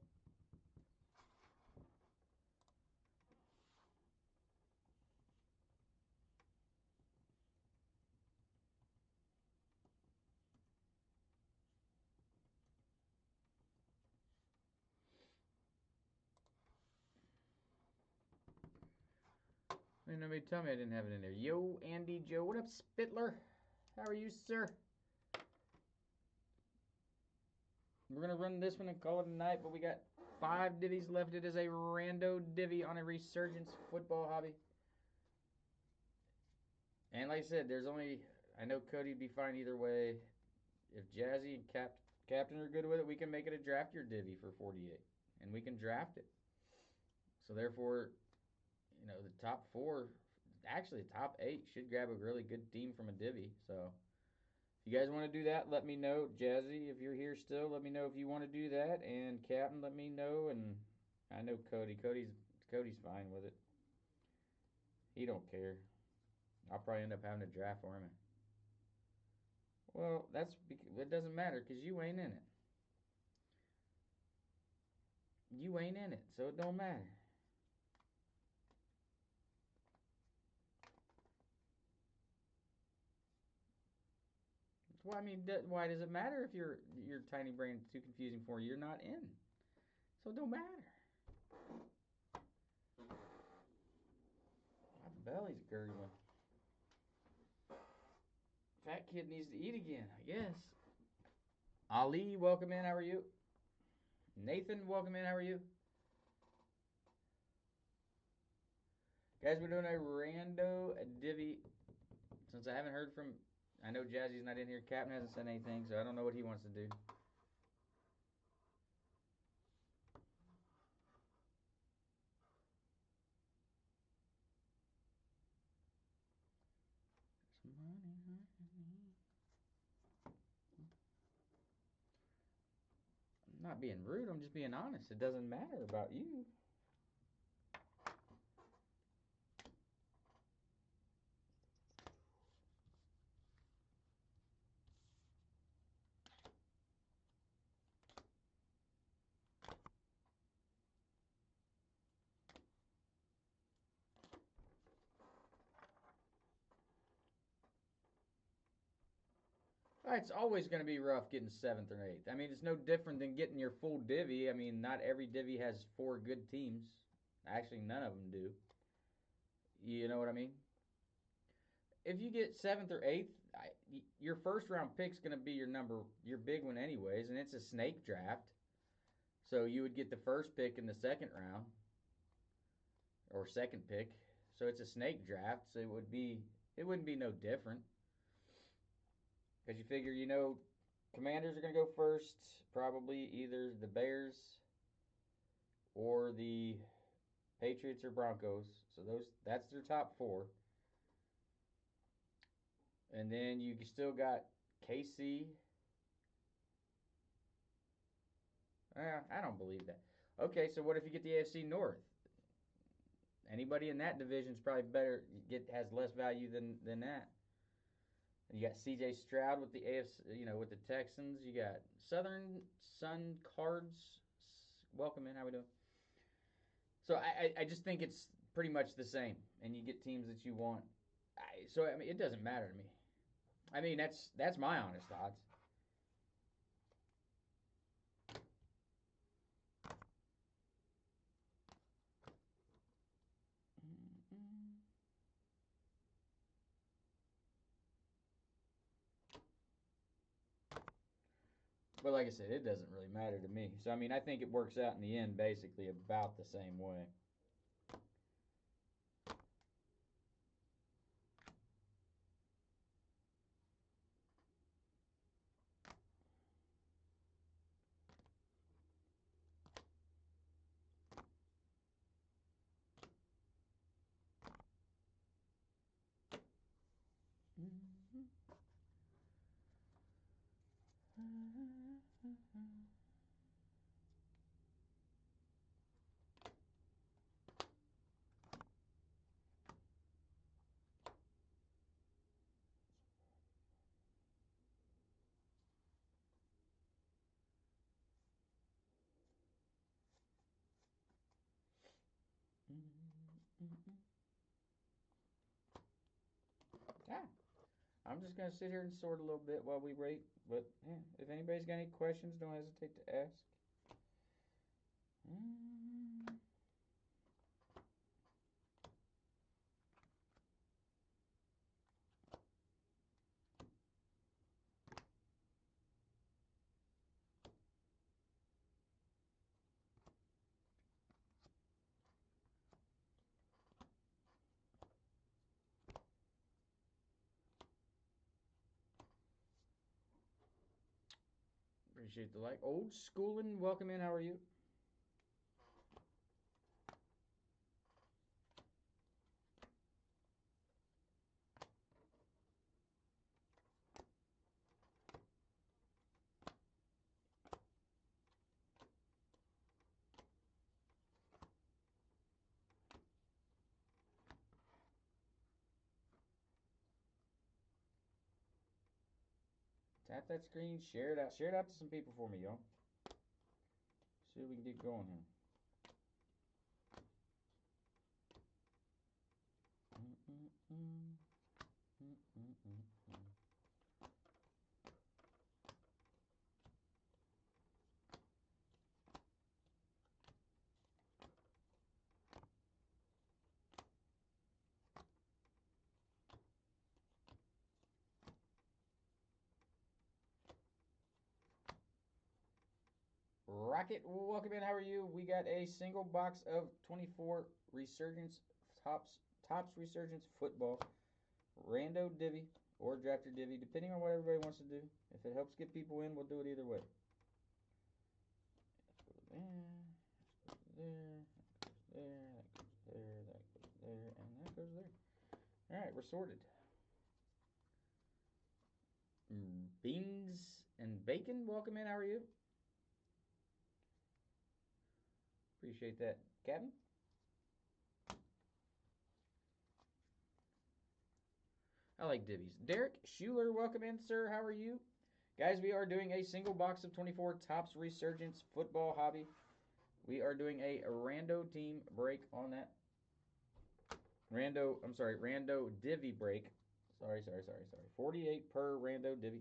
Ain't nobody tell me I didn't have it in there. Yo, Andy Joe. What up, Spittler? How are you, sir? We're going to run this one and call it a night, but we got 5 divvies left. It is a rando divvy on a Resurgence football hobby. And like I said, there's only... I know Cody'd be fine either way. If Jazzy and Captain are good with it, we can make it a draft your divvy for 48. And we can draft it. So therefore, you know, the top 4... Actually, the top 8 should grab a really good team from a divvy. So... If you guys want to do that, let me know. Jazzy, if you're here still, let me know if you want to do that. And Captain, let me know. And I know Cody. Cody's fine with it. He don't care. I'll probably end up having to draft for him. Well, it doesn't matter because you ain't in it. You ain't in it, so it don't matter. Well, I mean, why does it matter if your tiny brain's too confusing for you? You're not in, so it don't matter. My belly's gurgling. Fat kid needs to eat again, I guess. Ali, welcome in. How are you? Nathan, welcome in. How are you? Guys, we're doing a rando divvy. Since I haven't heard from... I know Jazzy's not in here. Captain hasn't said anything, so I don't know what he wants to do. I'm not being rude. I'm just being honest. It doesn't matter about you. It's always going to be rough getting 7th or 8th. I mean, it's no different than getting your full divvy. I mean, not every divvy has 4 good teams. Actually, none of them do. You know what I mean? If you get 7th or 8th, your first round pick's going to be your big one anyways, and it's a snake draft. So you would get the first pick in the second round, or second pick. So it's a snake draft, so it wouldn't be no different. Because you figure, you know, Commanders are going to go first, probably either the Bears or the Patriots or Broncos. So that's their top 4. And then you still got KC. I don't believe that. Okay, so what if you get the AFC North? Anybody in that division is probably has less value than that. And you got C.J. Stroud with the AFC, you know, with the Texans. You got Southern Sun Cards. Welcome in. How we doing? So I just think it's pretty much the same, and you get teams that you want. So I mean, it doesn't matter to me. I mean, that's my honest thoughts. But like I said, it doesn't really matter to me. So I mean, I think it works out in the end basically about the same way. Ah, I'm just gonna sit here and sort a little bit while we wait. But yeah, if anybody's got any questions, don't hesitate to ask. Appreciate the like. Old Schoolin', welcome in. How are you? Tap that screen, share it out. Share it out to some people for me, y'all. See if we can get going here. Rocket, welcome in. How are you? We got a single box of 24 Resurgence tops Resurgence football, rando divvy or drafter divvy, depending on what everybody wants to do. If it helps get people in, we'll do it either way. That goes there, that goes there, that goes there, that goes there, and that goes there. All right, we're sorted. Beans and bacon, welcome in. How are you? Appreciate that, Captain. I like divvies. Derek Schuler, welcome in, sir. How are you? Guys, we are doing a single box of 24 Topps Resurgence football hobby. We are doing a rando team break on that. Rando divvy break. Sorry. 48 per rando divvy.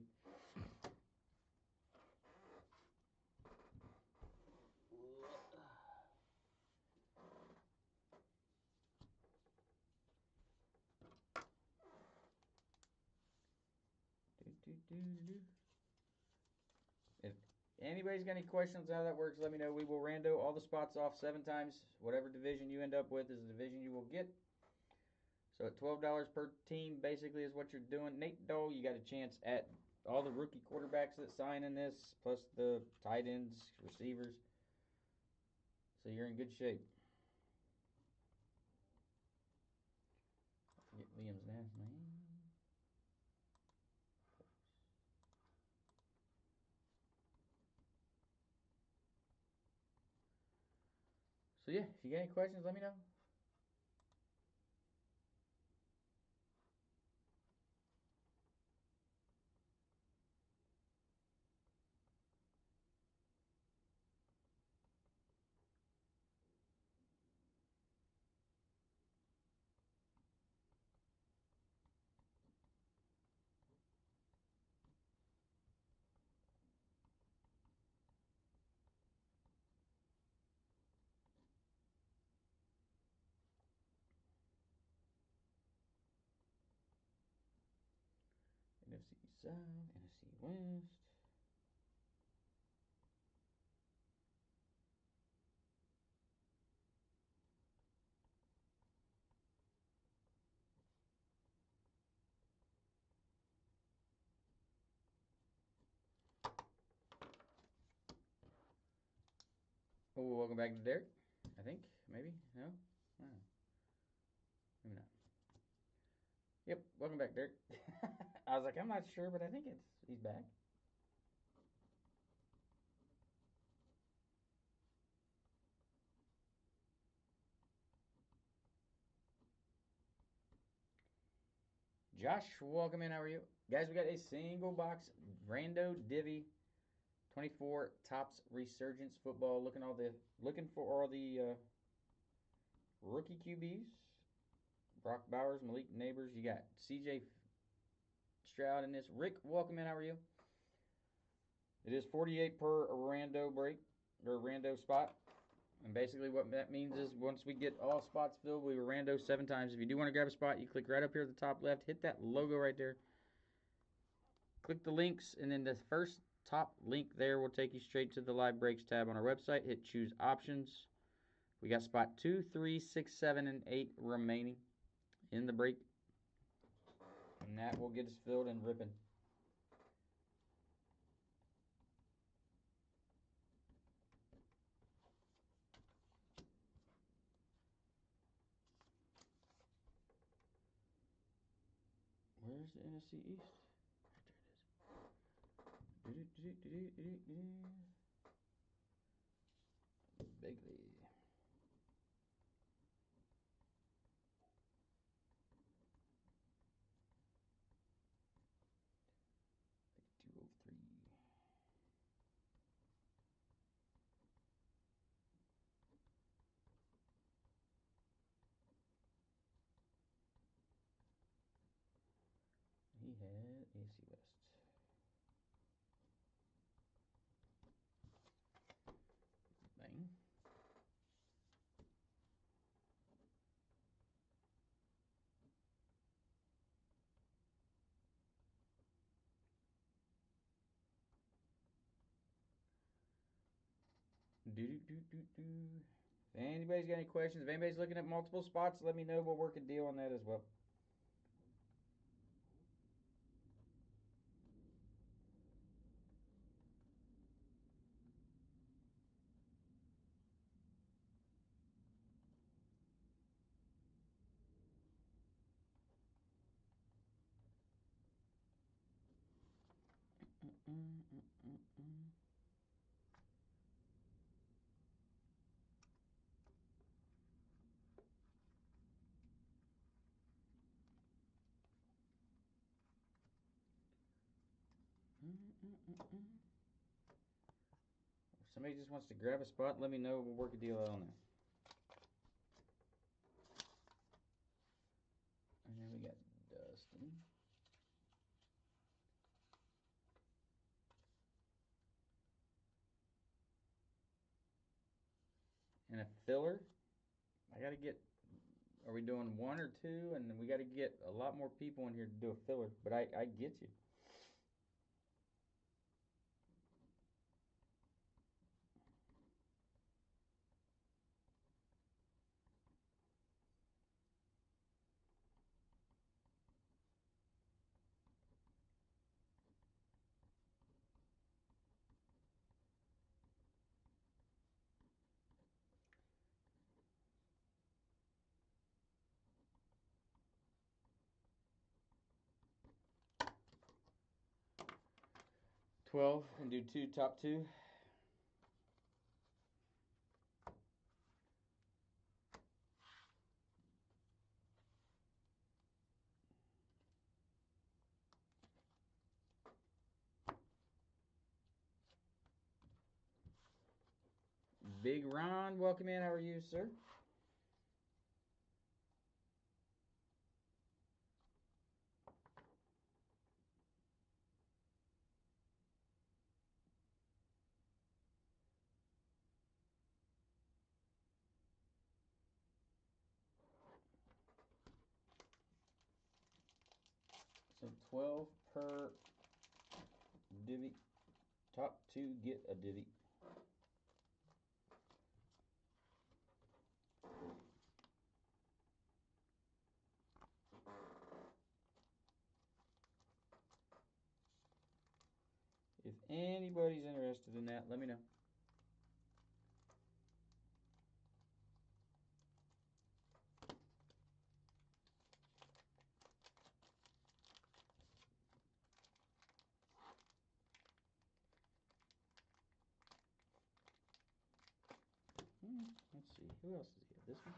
If anybody's got any questions on how that works, let me know. We will rando all the spots off 7 times. Whatever division you end up with is the division you will get. So at $12 per team, basically, is what you're doing. Nate Dole, you got a chance at all the rookie quarterbacks that sign in this, plus the tight ends, receivers. So you're in good shape. I forget Liam's last name. So yeah, if you got any questions, let me know. NFC South, NFC West. Oh, welcome back to Derek. I think. Maybe. No? Oh. Maybe not. Yep, welcome back, Derek. I was like, I'm not sure, but I think he's back. Josh, welcome in. How are you? Guys, we got a single box rando divvy 24 Topps Resurgence football. Looking for all the rookie QBs. Brock Bowers, Malik Neighbors. You got CJ Stroud in this. Rick, welcome in. How are you? It is 48 per rando break or rando spot. And basically what that means is once we get all spots filled, we will rando 7 times. If you do want to grab a spot, you click right up here at the top left, hit that logo right there. Click the links, and then the first top link there will take you straight to the live breaks tab on our website. Hit choose options. We got spot 2, 3, 6, 7, and 8 remaining in the break. And that will get us filled and ripping. Where's the NFC East? Right there it is. Bigly. $203. He had AC West. Bang. If anybody's got any questions, if anybody's looking at multiple spots, let me know. We'll work a deal on that as well. If somebody just wants to grab a spot, let me know. We'll work a deal out on that. And then we got Dustin. And a filler. I got to get, are we doing 1 or 2? And then we got to get a lot more people in here to do a filler. But I get you. $12 and do 2 top 2. Big Ron, welcome in. How are you, sir? So 12 per divvy. Top 2 get a divvy. If anybody's interested in that, let me know. see. Who else does he have? This one?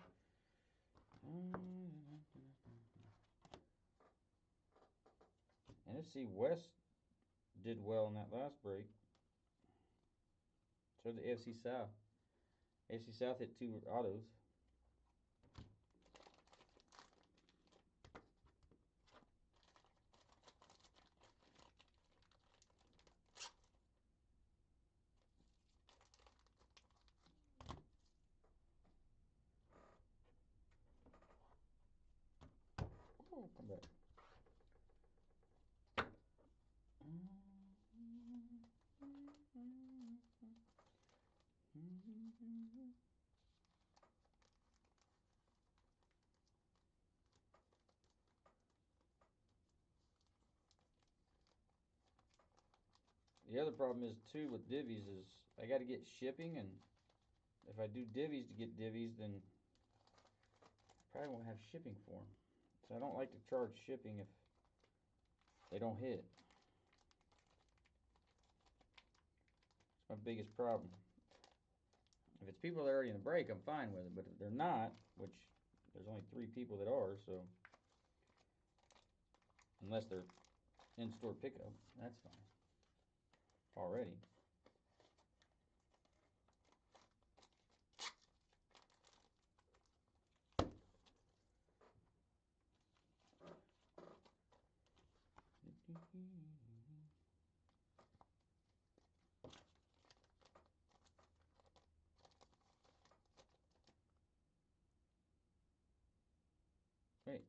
NFC West did well in that last break. So did the AFC South. AFC South hit 2 autos. Oh, come back. The other problem is too with divvies is I got to get shipping, and if I do divvies to get divvies, then I probably won't have shipping for them. So I don't like to charge shipping if they don't hit. It's my biggest problem. If it's people that are already in the break, I'm fine with it. But if they're not, which there's only 3 people that are, so unless they're in-store pickup, that's fine. Already. Wait.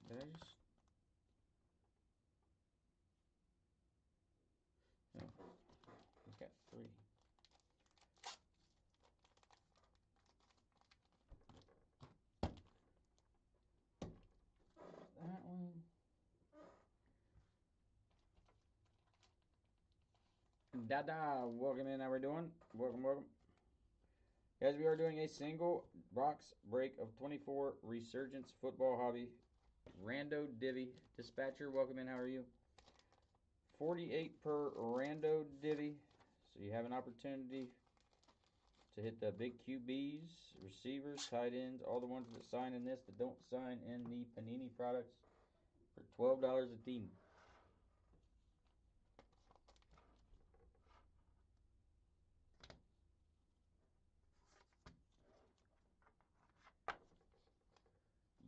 Did I just... No. We've got 3. That one. Dada, welcome in. How we doing? Welcome. Guys, we are doing a single box break of 24 Resurgence Football Hobby Rando Divvy. Dispatcher, welcome in. How are you? 48 per Rando Divvy. So you have an opportunity to hit the big QBs, receivers, tight ends, all the ones that sign in this that don't sign in the Panini products for $12 a team.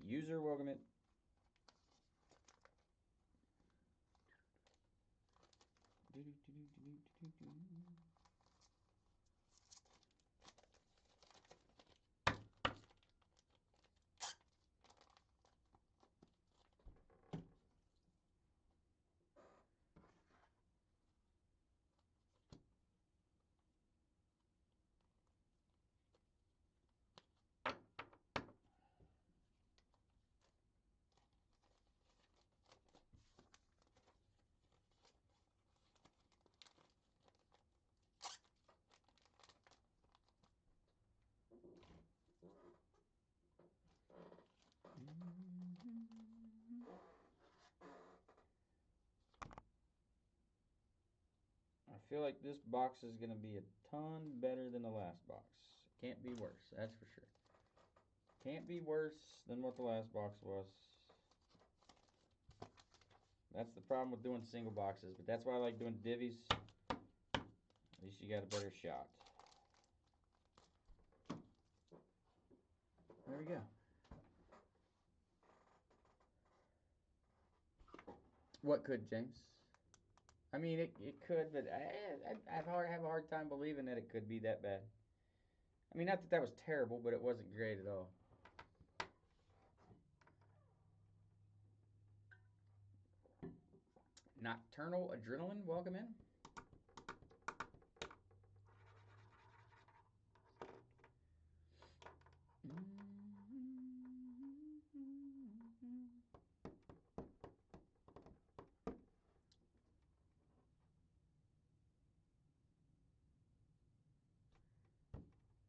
User, welcome in. I feel like this box is going to be a ton better than the last box. Can't be worse, that's for sure. Can't be worse than what the last box was. That's the problem with doing single boxes, but that's why I like doing divvies. At least you got a better shot. There we go. What could, James? I mean, it could, but I have a hard time believing that it could be that bad. I mean, not that that was terrible, but it wasn't great at all. Nocturnal Adrenaline, welcome in.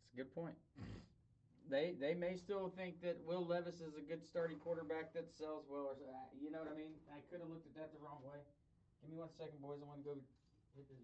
It's a good point. They may still think that Will Levis is a good starting quarterback that sells well, or you know what I mean. I could have looked at that the wrong way. Give me 1 second, boys. I want to go hit the pisser.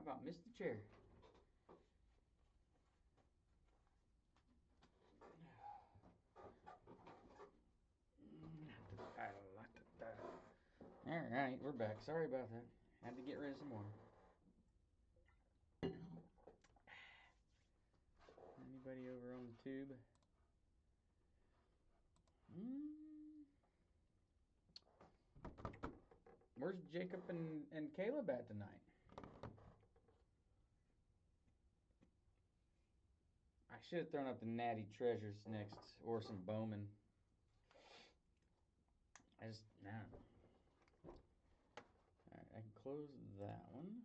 about missed the chair. Alright, we're back. Sorry about that. Had to get rid of some more. Anybody over on the tube? Where's Jacob and Caleb at tonight? I should have thrown up the Natty Treasures next, or some Bowman. Nah. Alright, I can close that one.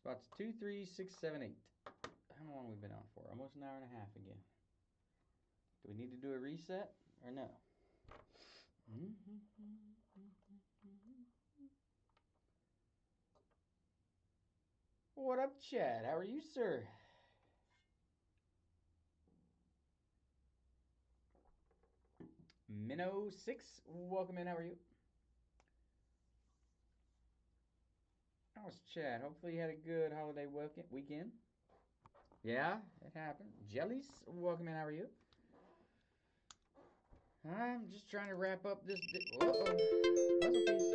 Spots 2, 3, 6, 7, 8. How long have we been on for? Almost an hour and a half again. Do we need to do a reset or no? What up, Chad? How are you, sir? Minnow6, welcome in. How are you? How's Chad? Hopefully you had a good holiday weekend. Yeah, it happened. Jellies, welcome in. How are you? I'm just trying to wrap up this. Uh-oh. Puzzle piece.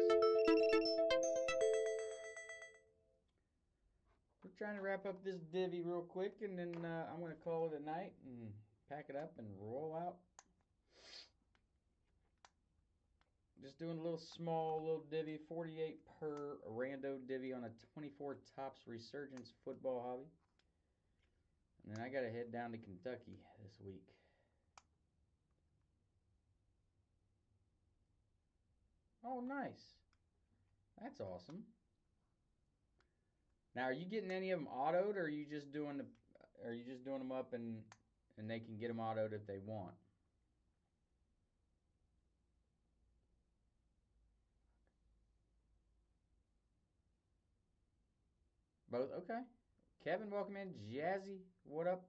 We're trying to wrap up this divvy real quick, and then I'm going to call it a night and pack it up and roll out. Just doing a little small divvy, 48 per rando divvy on a 24 tops Resurgence football hobby. And then I got to head down to Kentucky this week. Oh, nice. That's awesome. Now, are you getting any of them autoed, or are you just doing them up and they can get them autoed if they want? Both? Okay. Kevin, welcome in. Jazzy, what up?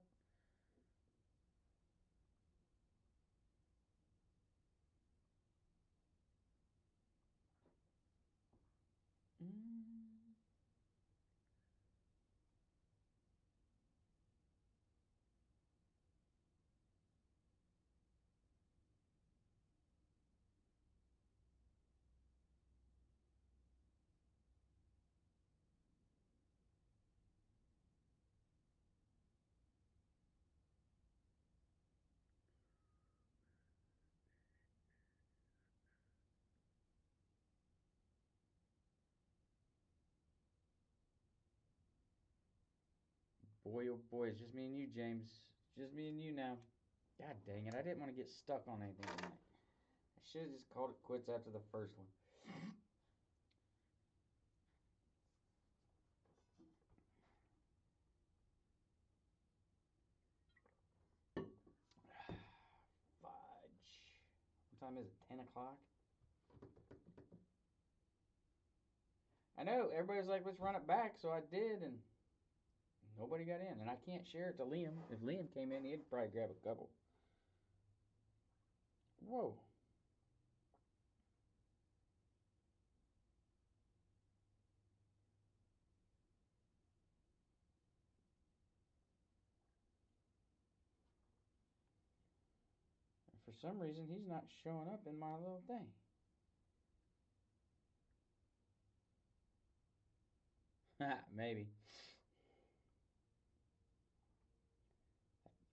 Boy, oh boy, it's just me and you, James. Just me and you now. God dang it, I didn't want to get stuck on anything tonight. I should have just called it quits after the first one. Fudge. What time is it? 10 o'clock? I know, everybody was like, let's run it back, so I did, and nobody got in. And I can't share it to Liam. If Liam came in, he'd probably grab a couple. Whoa. For some reason, he's not showing up in my little thing. Maybe.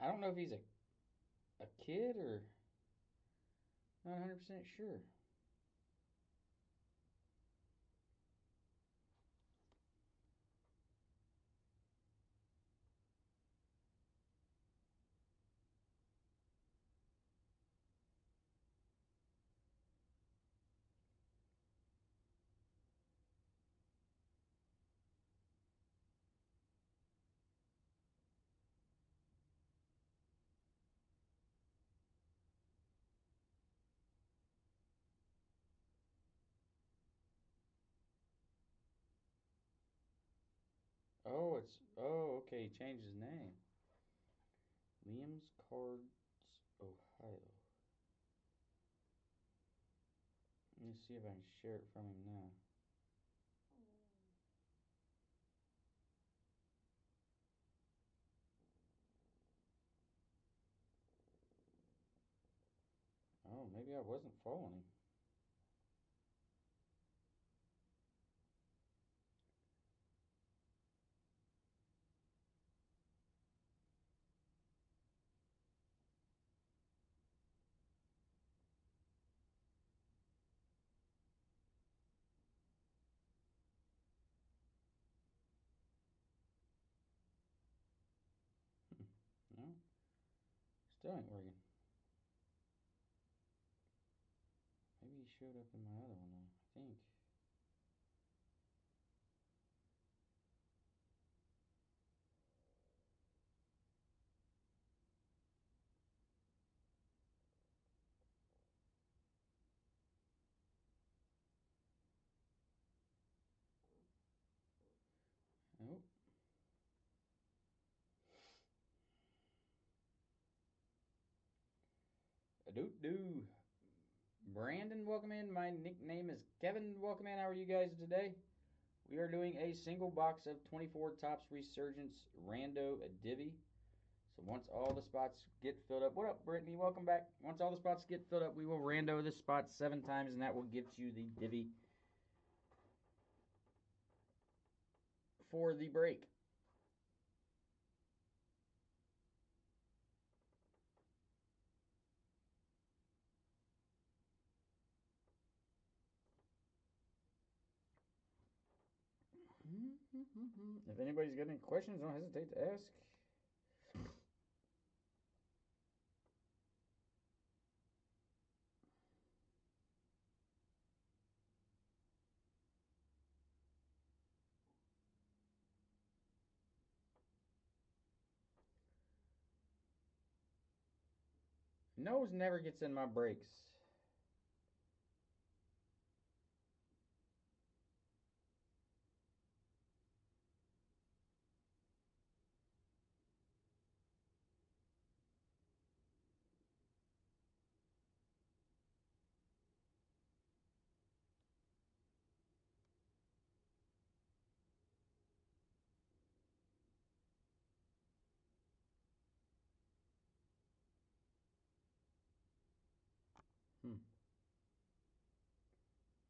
I don't know if he's a kid or not 100% sure. Sports. Oh, okay. He changed his name. Liam's Cards, Ohio. Let me see if I can share it from him now. Oh, maybe I wasn't following him. No, still ain't working. Maybe he showed up in my other one though, I think. Nope. A-doo-doo. Brandon, welcome in. My nickname is Kevin. Welcome in. How are you guys today? We are doing a single box of 24 Topps Resurgence Rando Divvy. So once all the spots get filled up, what up, Brittany? Welcome back. Once all the spots get filled up, we will rando this spot 7 times, and that will get you the divvy for the break. If anybody's got any questions, don't hesitate to ask. Nose never gets in my breaks.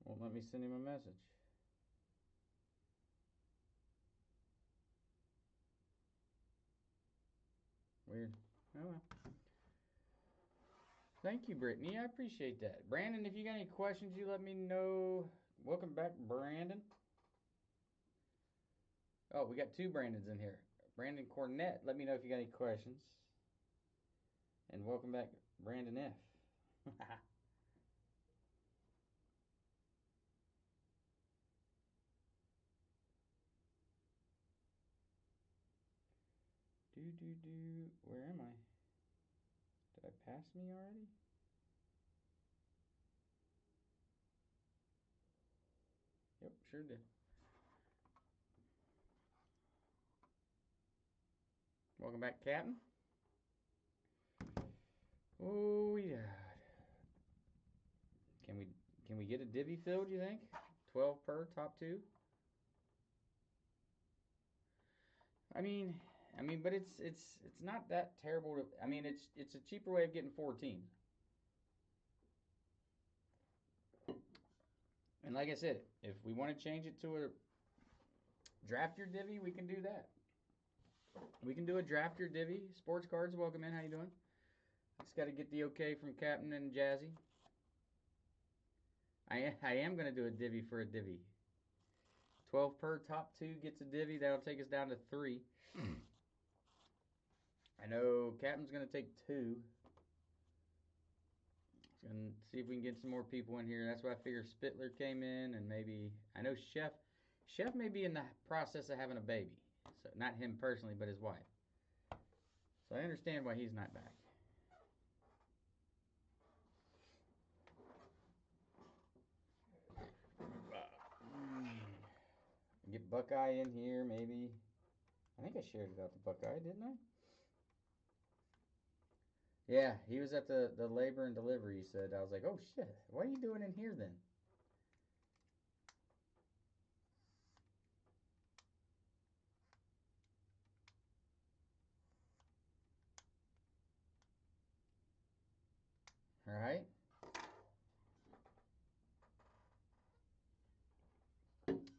Won't let me send him a message. Weird. Oh well. Thank you, Brittany. I appreciate that. Brandon, if you got any questions, you let me know. Welcome back, Brandon. Oh, we got 2 Brandons in here. Brandon Cornett, let me know if you got any questions. And welcome back, Brandon F. Where am I? Did I pass me already? Yep, sure did. Welcome back, Captain. Oh yeah. Can we get a divvy filled, you think? 12 per, top 2? I mean, but it's not that terrible to, I mean, it's a cheaper way of getting 4 teams. And like I said, if we want to change it to a draft your divvy, we can do that. We can do a draft your divvy. Sports cards, welcome in. How you doing? Just got to get the okay from Captain and Jazzy. I am going to do a divvy for a divvy. 12 per, top 2 gets a divvy. That'll take us down to 3. I know Captain's going to take 2. And see if we can get some more people in here. That's why I figure Spittler came in, and maybe I know Chef may be in the process of having a baby. So not him personally, but his wife. So I understand why he's not back. Get Buckeye in here, maybe. I shared it out to Buckeye, didn't I? Yeah, he was at the labor and delivery, he said. I was like, oh shit, what are you doing in here then? All right.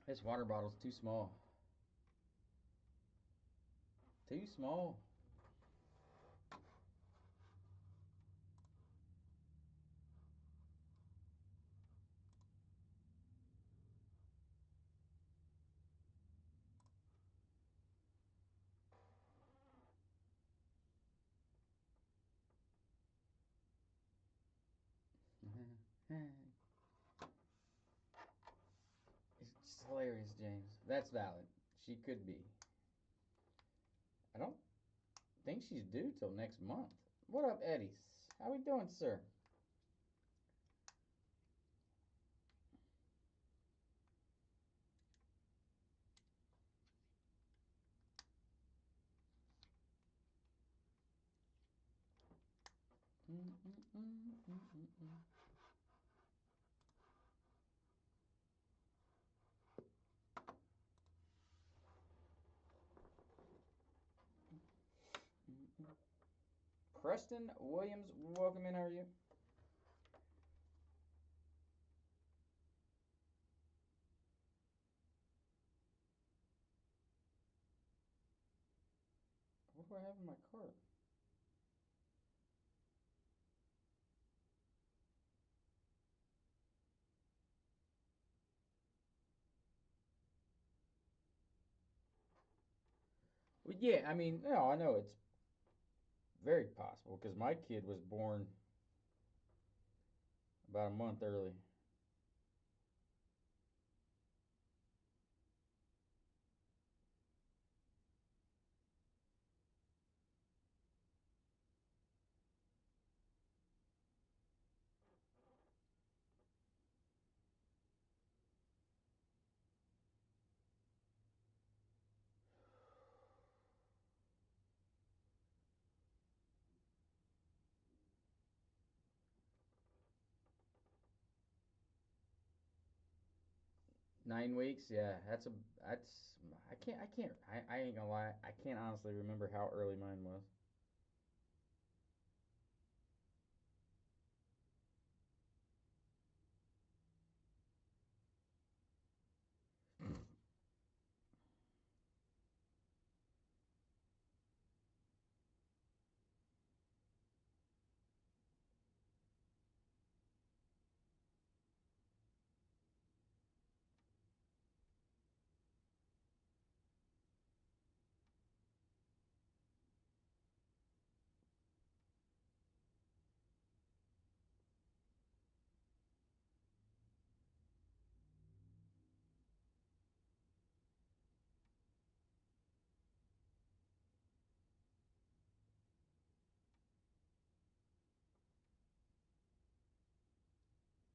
This water bottle's too small. Too small. It's just hilarious, James. That's valid. She could be. I don't think she's due till next month. What up, Eddie? How we doing, sir? Preston Williams, welcome in. How are you? What do I have in my cart? Well, yeah, I mean, no, I know it's very possible because my kid was born about a month early. Nine weeks, yeah, that's I ain't gonna lie, I can't honestly remember how early mine was.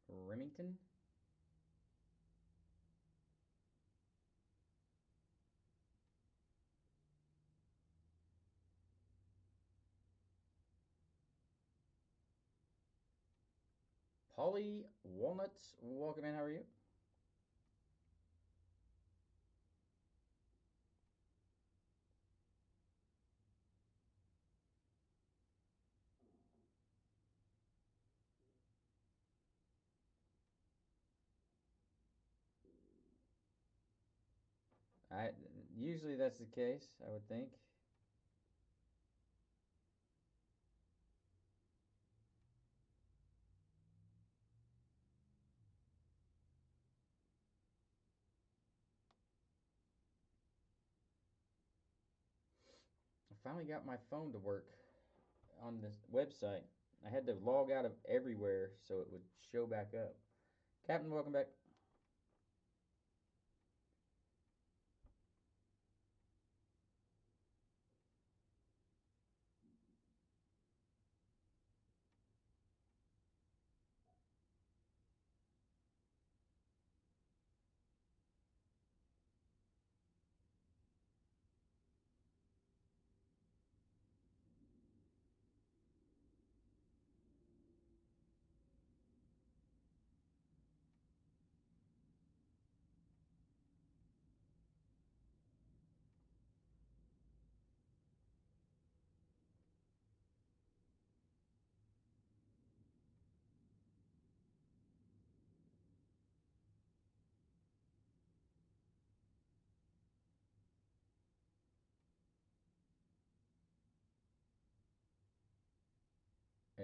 Remington? Polly Walnuts, welcome in. How are you? I usually that's the case, I would think. I finally got my phone to work on this website. I had to log out of everywhere so it would show back up. Captain, welcome back.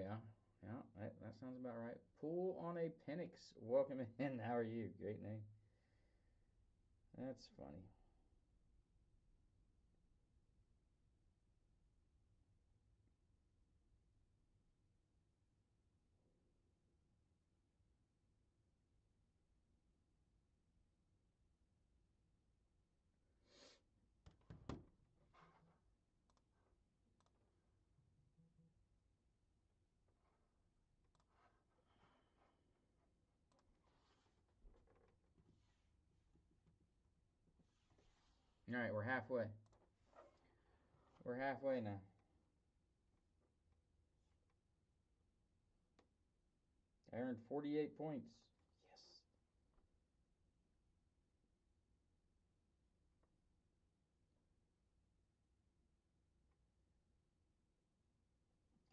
Yeah, yeah, that sounds about right. Pool on a Penix. Welcome in. How are you? Great name. That's funny. All right, we're halfway. We're halfway now. I earned 48 points. Yes.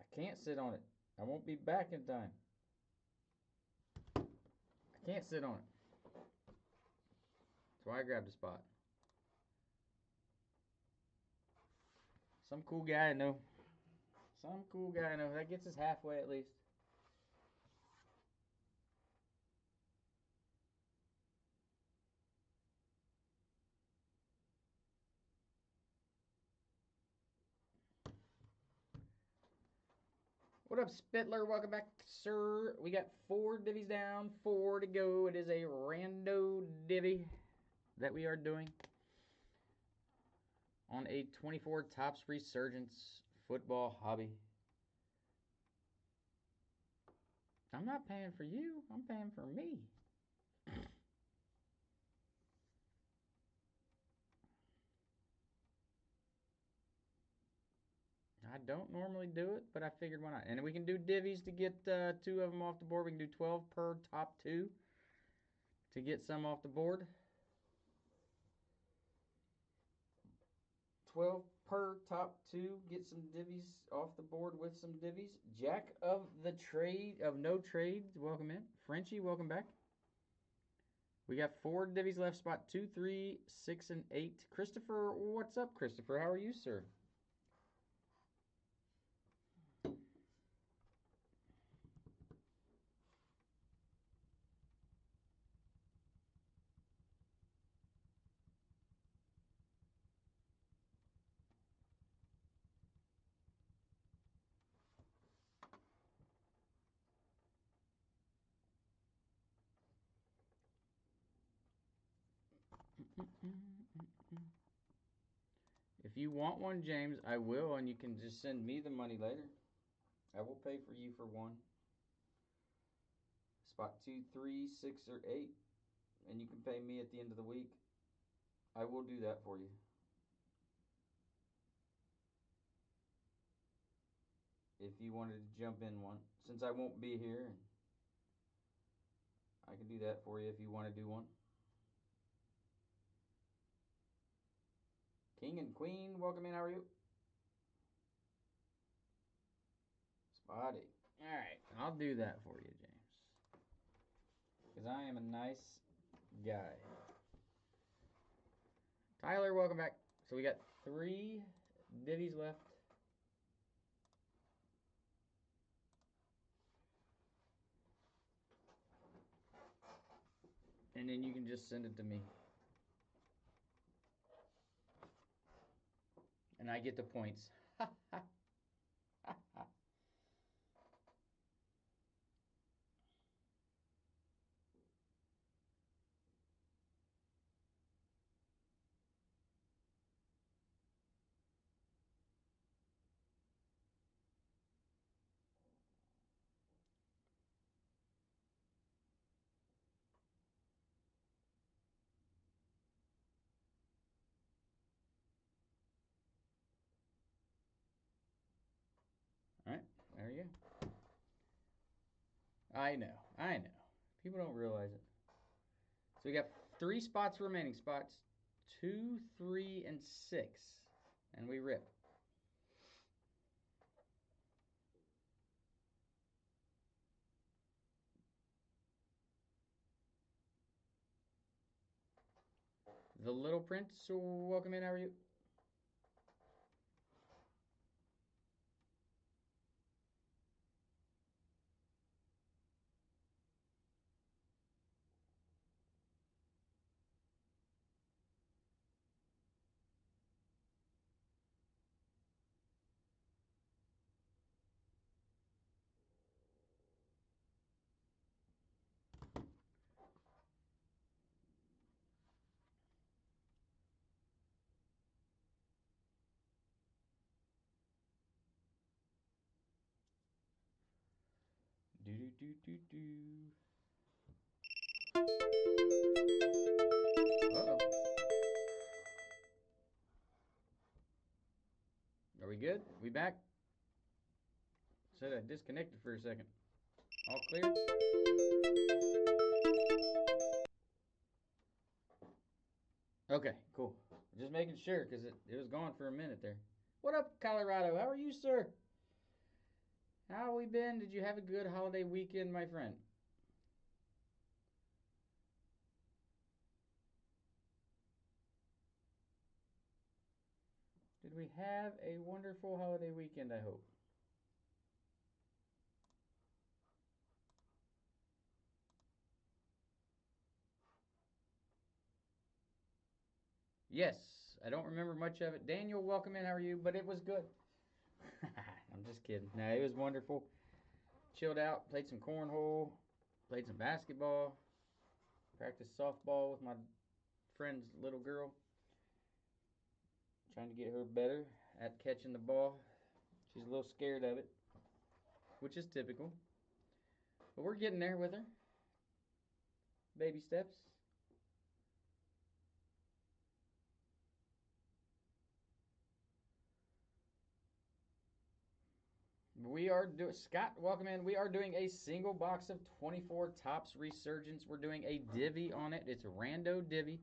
I can't sit on it. I won't be back in time. I can't sit on it. That's why I grabbed a spot. Some cool guy I know. Some cool guy I know. That gets us halfway at least. What up, Spittler? Welcome back, sir. We got 4 divvies down, 4 to go. It is a rando divvy that we are doing on a 24 Topps Resurgence football hobby. I'm not paying for you. I'm paying for me. I don't normally do it, but I figured why not. And we can do divvies to get 2 of them off the board. We can do 12 per top 2 to get some off the board. 12 per top 2, get some divvies off the board with some divvies. Jack of no trades, welcome in. Frenchie, welcome back. We got 4 divvies left, spot 2, 3, 6, and 8. Christopher, what's up, Christopher? How are you, sir? If you want one, James, I will, and you can just send me the money later. I will pay for you for one. Spot 2, 3, 6, or 8, and you can pay me at the end of the week. I will do that for you. If you wanted to jump in one, since I won't be here, I can do that for you if you want to do one. King and Queen, welcome in. How are you? Spotty. All right, I'll do that for you, James, because I am a nice guy. Tyler, welcome back. So we got 3 divvies left. And then you can just send it to me. And I get the points. All right, there you go. I know. People don't realize it. So we got 3 spots remaining. Spots 2, 3, and 6. And we rip. The Little Prince, welcome in. How are you? Uh-oh. Are we good? We back? Said I disconnected for a second. All clear? Okay, cool. Just making sure because it was gone for a minute there. What up, Colorado? How are you, sir? How have we been? Did you have a good holiday weekend, my friend? Did we have a wonderful holiday weekend, I hope? Yes, I don't remember much of it. Daniel, welcome in. How are you? But it was good. I'm just kidding. No, it was wonderful. Chilled out, played some cornhole, played some basketball, practiced softball with my friend's little girl. Trying to get her better at catching the ball. She's a little scared of it, which is typical. But we're getting there with her. Baby steps. We are doing, Scott, welcome in. We are doing a single box of 24 Topps Resurgence. We're doing a divvy on it. It's a rando divvy.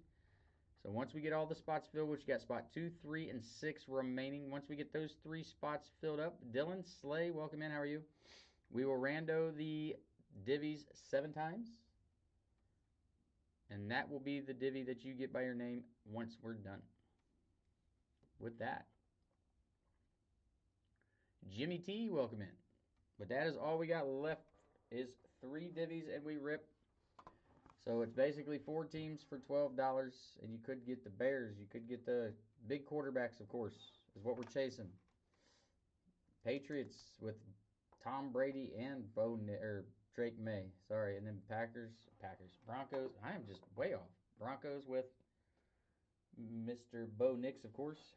So once we get all the spots filled, which got spot 2, 3, and 6 remaining. Once we get those 3 spots filled up, Dylan Slay, welcome in. How are you? We will rando the divvies 7 times. And that will be the divvy that you get by your name once we're done with that. Jimmy T, welcome in. But that is all we got left is 3 divvies and we rip. So it's basically 4 teams for $12, and you could get the Bears. You could get the big quarterbacks, of course, is what we're chasing. Patriots with Tom Brady and Drake May. Sorry, and then Packers. Broncos. I am just way off. Broncos with Mr. Bo Nix, of course.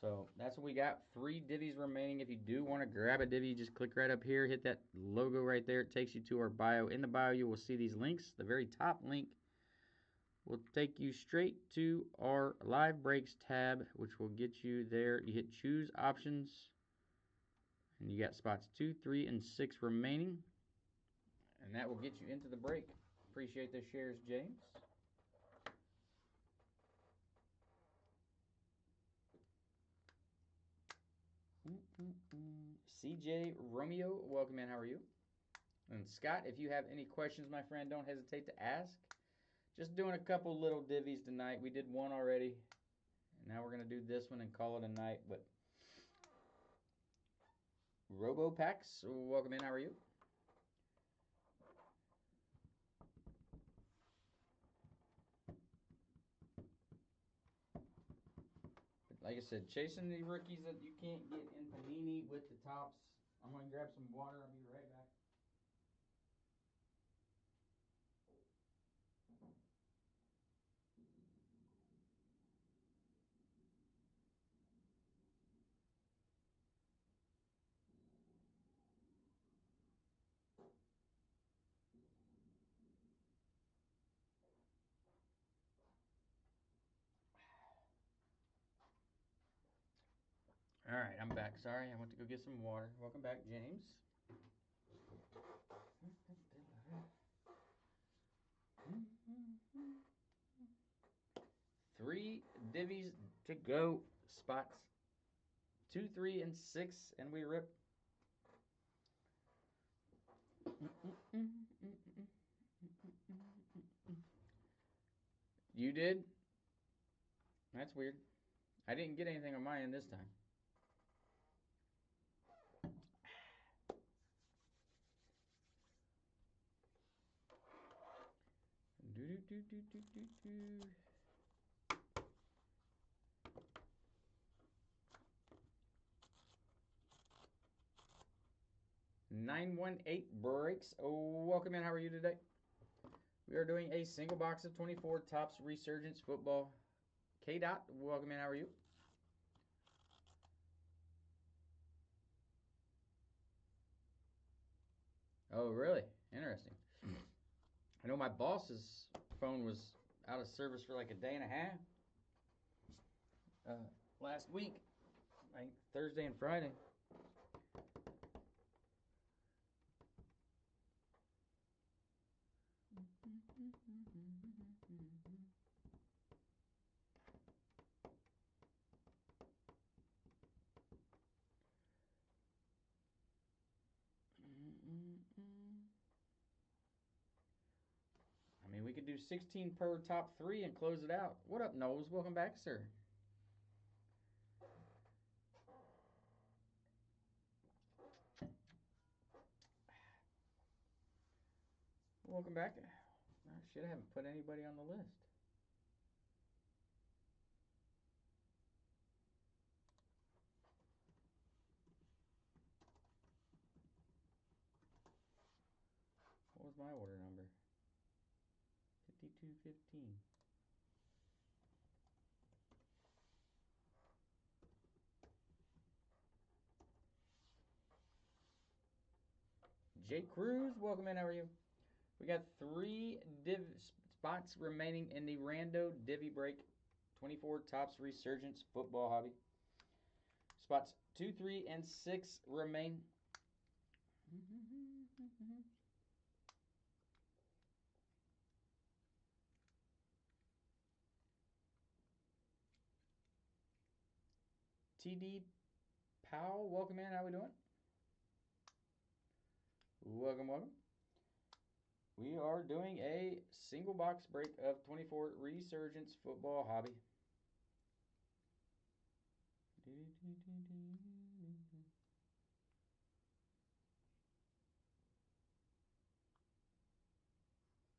So that's what we got. 3 divvies remaining. If you do want to grab a divvy, just click right up here. Hit that logo right there. It takes you to our bio. In the bio, you will see these links. The very top link will take you straight to our live breaks tab, which will get you there. You hit choose options. And you got spots 2, 3, and 6 remaining. And that will get you into the break. Appreciate the shares, James. CJ Romeo, welcome in. How are you? And Scott, if you have any questions, my friend, don't hesitate to ask. Just doing a couple little divvies tonight. We did one already. And now we're going to do this one and call it a night. But RoboPax, welcome in. How are you? Like I said, chasing the rookies that you can't get in Panini with the Topps. I'm going to grab some water. I'll be right back. All right, I'm back. Sorry, I went to go get some water. Welcome back, James. 3 divvies to go. Spots 2, 3, and 6, and we rip. You did? That's weird. I didn't get anything on my end this time. Do. 918 breaks. Oh, welcome in. How are you today? We are doing a single box of 24 Topps Resurgence Football. K. Dot, welcome in. How are you? Oh, really? Interesting. I know my boss's phone was out of service for like a day and a half. Last week, like Thursday and Friday. I mean, we could do 16 per top 3 and close it out. What up, Knowles? Welcome back, sir. Welcome back. Oh, shit, I haven't put anybody on the list. What was my order number? 5215. Jay Cruz, welcome in. How are you? We got 3 spots remaining in the Rando Divvy Break 24 Tops Resurgence Football Hobby. Spots 2, 3, and 6 remain. TD Powell, welcome in. How we doing? Welcome, welcome. We are doing a single box break of 24 Resurgence Football Hobby.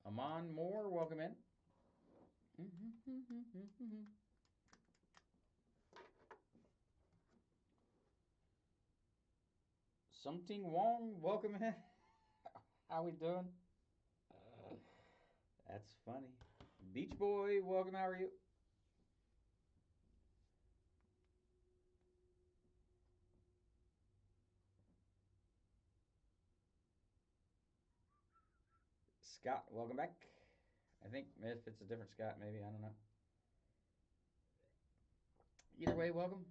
Amon Moore, welcome in. Something Wong, welcome in. How we doing? That's funny. Beach Boy, welcome. How are you? Scott, welcome back. I think if it's a different Scott, maybe. I don't know. Either way, welcome.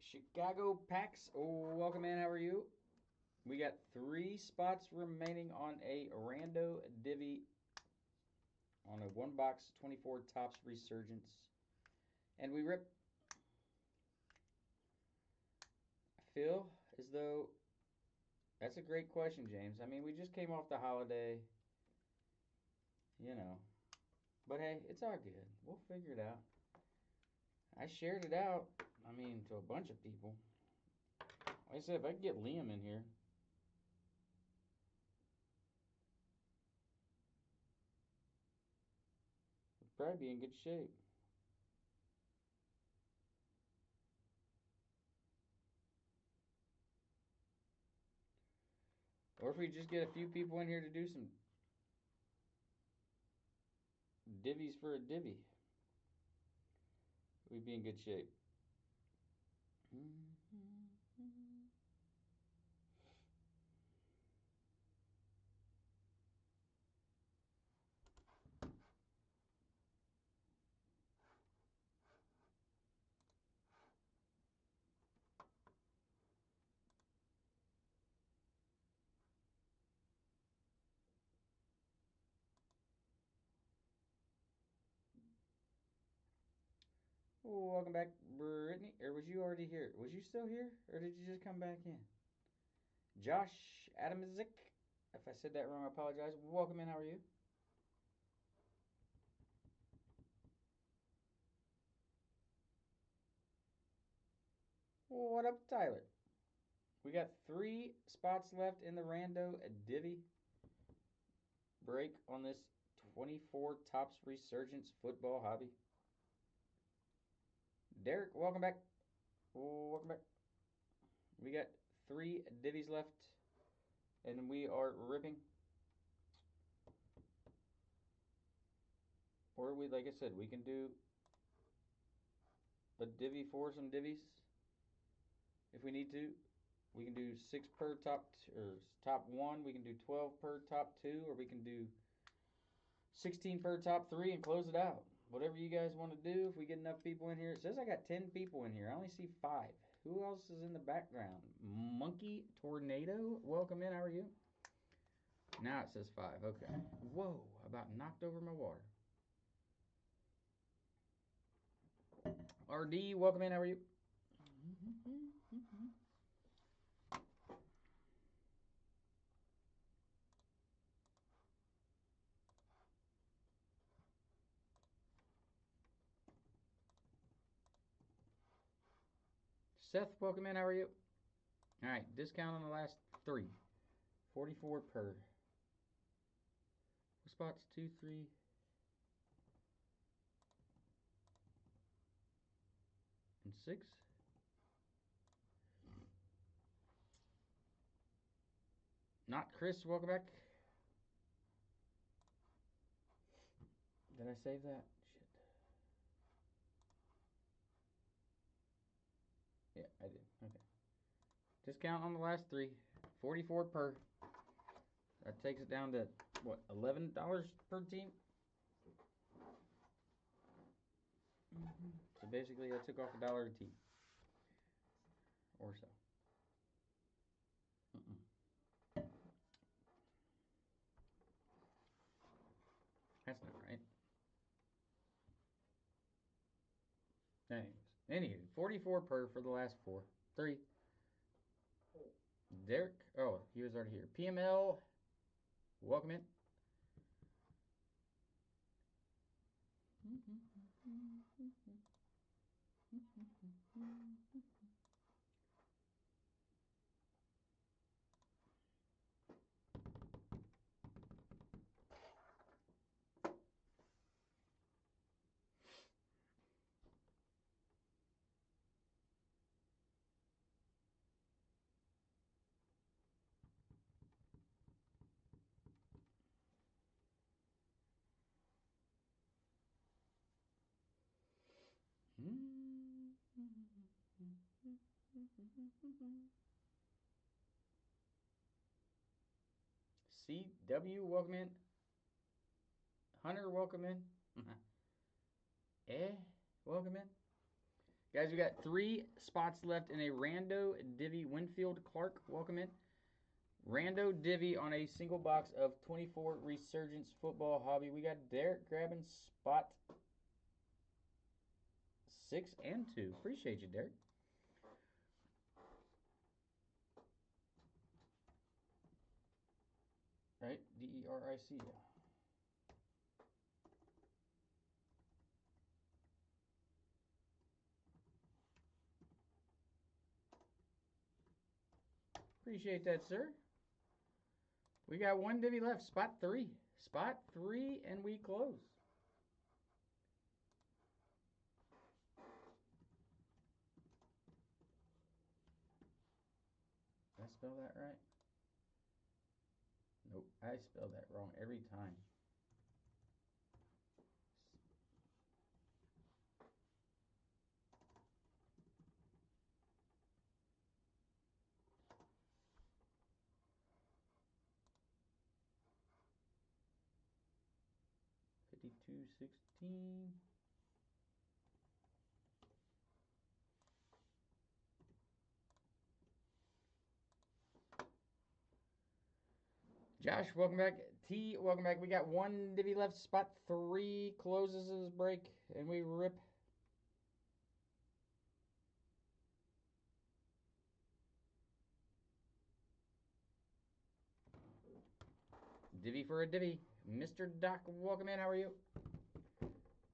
Chicago Packs, welcome in. How are you? We got 3 spots remaining on a Rando Divvy on a 1 box 24 Tops Resurgence. And we rip. I feel as though that's a great question, James. I mean, we just came off the holiday, you know. But hey, it's all good. We'll figure it out. I shared it out, I mean, to a bunch of people. Like I said, if I could get Liam in here. We'd probably be in good shape. Or if we just get a few people in here to do some divvies for a divvy, we'd be in good shape. Welcome back, Brittany. Or was you already here? Was you still here? Or did you just come back in? Josh Adamzik. If I said that wrong, I apologize. Welcome in. How are you? What up, Tyler? We got 3 spots left in the rando divvy break on this 24 Topps Resurgence football hobby. Derek, welcome back. Welcome back. We got 3 divvies left, and we are ripping. Or we, like I said, we can do a divvy for some divvies if we need to. We can do 6 per top 1. We can do 12 per top 2, or we can do 16 per top 3 and close it out. Whatever you guys want to do. If we get enough people in here. It says I got 10 people in here. I only see 5. Who else is in the background? Monkey Tornado. Welcome in. How are you? Now it says 5. Okay. Whoa. About knocked over my water. RD. Welcome in. How are you? Seth, welcome in. How are you? All right, discount on the last 3. 44 per. Spots 2, 3. And 6. Not Chris, welcome back. Did I save that? Shit. Yeah, I did. Okay. Discount on the last 3. 44 per. That takes it down to, what, $11 per team? So basically, I took off $1 a team. Or so. That's not right. Anyway, 44 per for the last 4. 3. Derek, oh, he was already here. PML, welcome in. CW, welcome in. Hunter, welcome in. Welcome in. Guys, we got 3 spots left in a rando divvy. Winfield Clark, welcome in. Rando divvy on a single box of 24 Resurgence football hobby. We got Derek grabbing spot 6 and 2. Appreciate you, Derek. Right? DERIC. Appreciate that, sir. We got 1 divvy left. Spot 3. Spot 3, and we close. Did I spell that right? Nope, I spelled that wrong every time. $52.16. Josh, welcome back. T, welcome back. We got 1 divvy left. Spot 3 closes his break, and we rip. Divvy for a divvy. Mr. Doc, welcome in. How are you?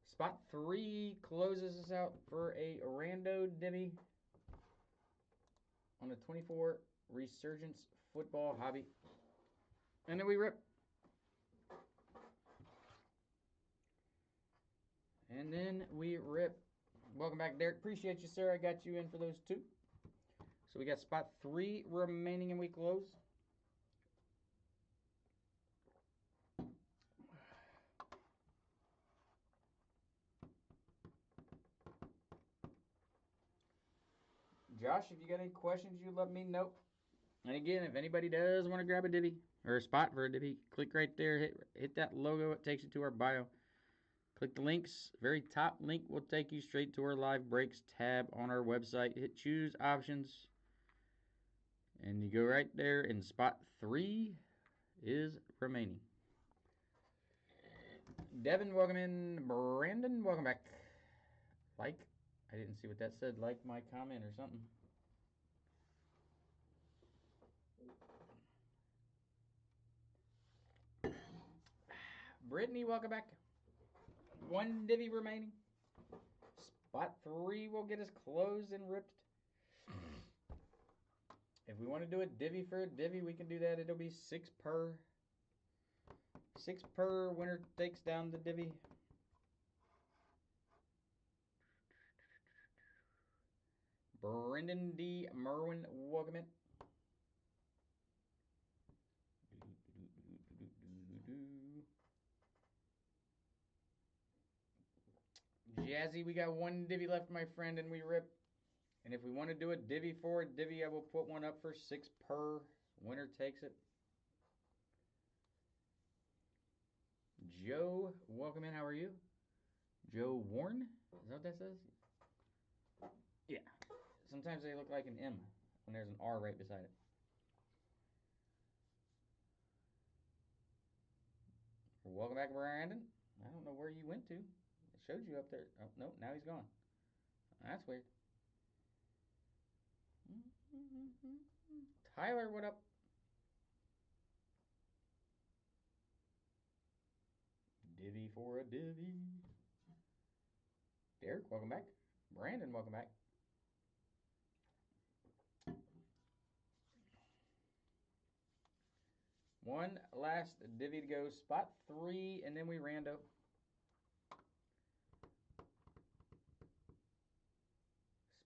Spot 3 closes us out for a rando divvy. on the 24 Resurgence Football Hobby. And then we rip. And then we rip. Welcome back, Derek. Appreciate you, sir. I got you in for those two. So we got spot 3 remaining and we close. Josh, if you got any questions, you let me know. And again, if anybody does want to grab a divvy or a spot for a divvy, click right there, hit that logo. It takes you to our bio. Click the links. Very top link will take you straight to our live breaks tab on our website. Hit choose options. And you go right there, and spot 3 is remaining. Devin, welcome in. Brandon, welcome back. Like, I didn't see what that said. Like my comment or something. Brittany, welcome back. 1 divvy remaining. Spot 3 will get us closed and ripped. If we want to do a divvy for a divvy, we can do that. It'll be 6 per. 6 per. Winner takes down the divvy. Brendan D. Merwin, welcome in. Jazzy, we got 1 divvy left, my friend, and we rip. And if we want to do a divvy for a divvy, I will put one up for 6 per. Winner takes it. Joe, welcome in. How are you? Joe Warren? Is that what that says? Yeah. Sometimes they look like an M when there's an R right beside it. Welcome back, Brandon. I don't know where you went to. It showed you up there. Oh, no, now he's gone. That's weird. Tyler, what up? Divvy for a divvy. Derek, welcome back. Brandon, welcome back. One last divvy to go. Spot 3, and then we rando.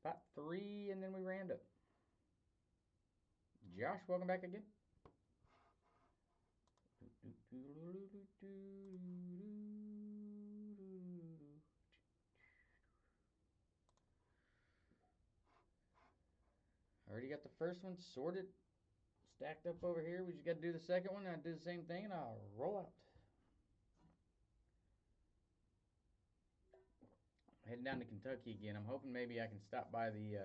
Spot 3, and then we rando. Josh, welcome back again. Already got the first one sorted, stacked up over here. We just got to do the second one. I'll do the same thing, and I'll roll out. Heading down to Kentucky again. I'm hoping maybe I can stop by the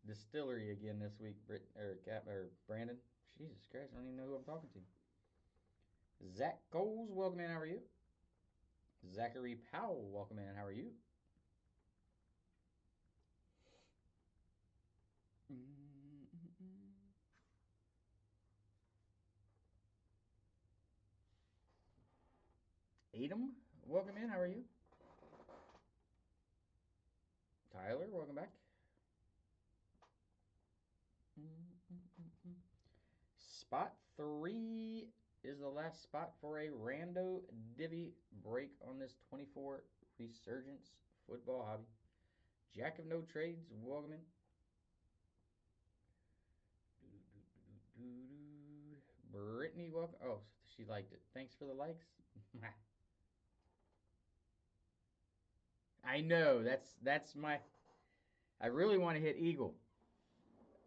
distillery again this week. Brandon. Jesus Christ, I don't even know who I'm talking to. Zach Coles, welcome in. How are you? Zachary Powell, welcome in. How are you? Adam, welcome in. How are you? Tyler, welcome back. Spot 3 is the last spot for a rando divvy break on this 24 Resurgence Football Hobby. Jack of no trades, welcome in. Brittany, welcome. Oh, she liked it. Thanks for the likes. I know. That's my. I really want to hit Eagle.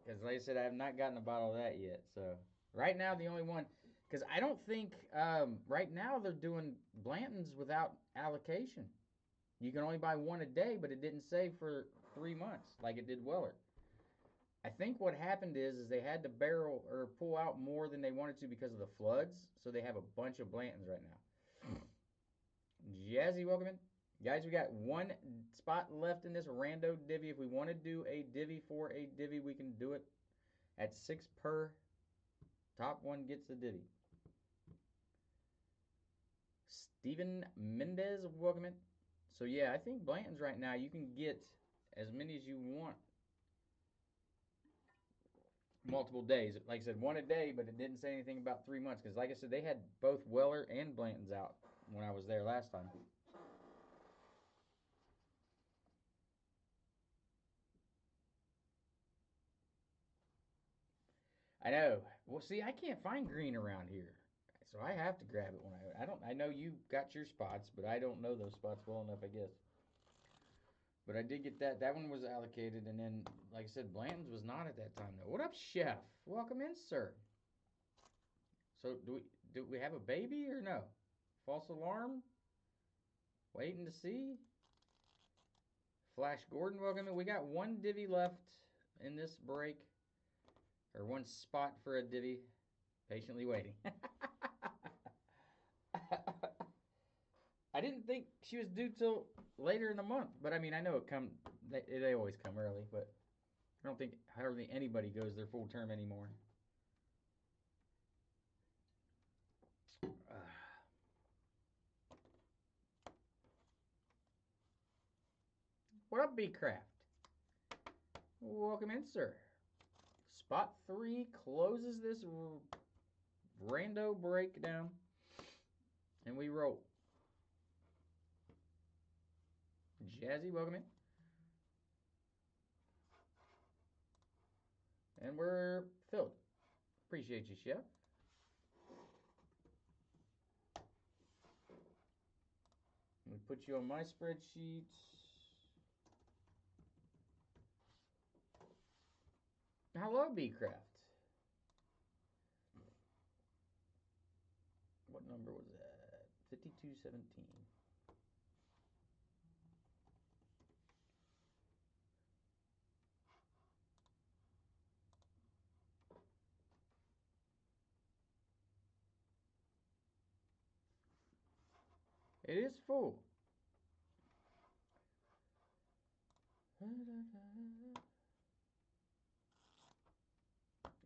Because like I said, I have not gotten a bottle of that yet. So right now the only one, because I don't think right now they're doing Blanton's without allocation. You can only buy 1 a day, but it didn't say for 3 months like it did Weller. I think what happened is they had to barrel or pull out more than they wanted to because of the floods, so they have a bunch of Blantons right now. Jazzy, welcome in. Guys, we got 1 spot left in this rando divvy. If we want to do a divvy for a divvy, we can do it at 6 per. Top one gets the divvy. Steven Mendez, welcome in. So yeah, I think Blanton's right now, you can get as many as you want. multiple days. Like I said, one a day, but it didn't say anything about 3 months. Because, like I said, they had both Weller and Blanton's out when I was there last time. I know. Well, see, I can't find green around here, so I have to grab it when I don't. I know you got your spots, but I don't know those spots well enough, I guess. But I did get that. That one was allocated, and then, like I said, Blanton's was not at that time though. What up, Chef? Welcome in, sir. So do we have a baby or no? False alarm? Waiting to see. Flash Gordon, welcome in. We got one divvy left in this break, or one spot for a divvy. Patiently waiting. I didn't think she was due till later in the month, but I mean, I know it come. They always come early, but I don't think hardly anybody goes their full term anymore. What up, B Craft? Welcome in, sir. Spot 3 closes this rando breakdown, and we roll. Jazzy, welcome in. And we're filled. Appreciate you, Chef. Let me put you on my spreadsheet. Hello, B-Craft. What number was that? 5217. It is full.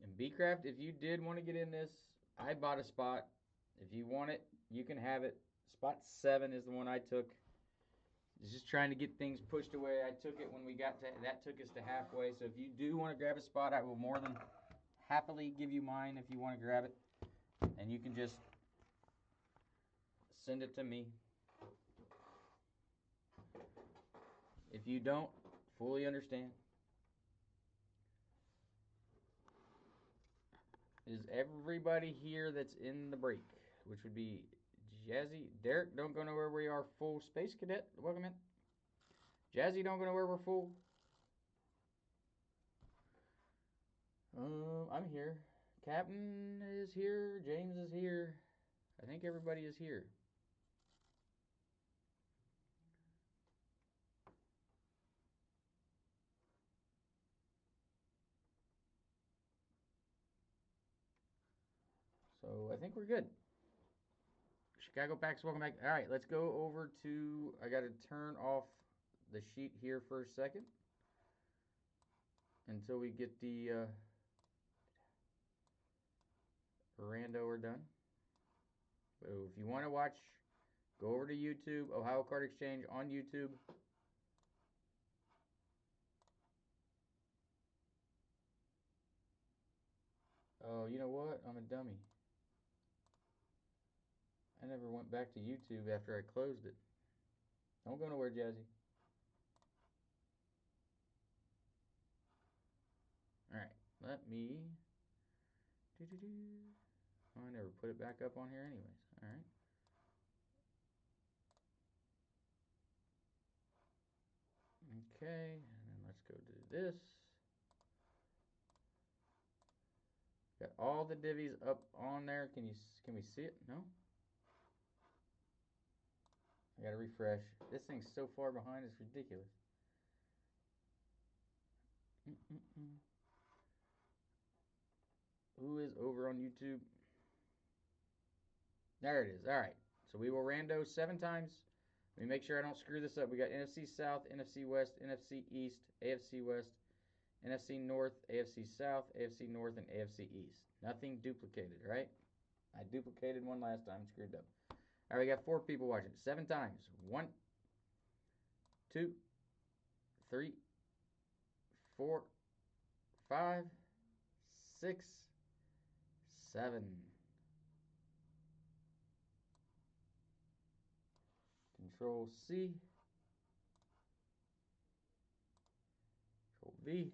And B-Craft, if you did want to get in this, I bought a spot. If you want it, you can have it. Spot 7 is the one I took. It's just trying to get things pushed away. I took it when we got to, that took us to halfway. So if you do want to grab a spot, I will more than happily give you mine if you want to grab it. And you can just send it to me. If you don't, fully understand. Is everybody here that's in the break, which would be Jazzy, Derek, don't go nowhere, we are full. Space Cadet, welcome in. Jazzy, don't go nowhere, we're full. I'm here. Captain is here, James is here. I think everybody is here. So I think we're good. Chicago Packs, welcome back. All right, let's go over to, I got to turn off the sheet here for a second until we get the rando are done. So if you want to watch, go over to YouTube, Ohio Card Exchange on YouTube. Oh, you know what? I'm a dummy. I never went back to YouTube after I closed it. Don't go nowhere, Jazzy. Alright, let me... Oh, I never put it back up on here anyways. Alright. Okay, and then let's go do this. Got all the divvies up on there. Can we see it? No? I gotta refresh. This thing's so far behind, it's ridiculous. Who is over on YouTube? There it is. All right. So we will rando 7 times. Let me make sure I don't screw this up. We got NFC South, NFC West, NFC East, AFC West, NFC North, AFC South, AFC North, and AFC East. Nothing duplicated, right? I duplicated one last time, screwed up. All right, we got 4 people watching. 7 times. 1, 2, 3, 4, 5, 6, 7. Control C. Control V.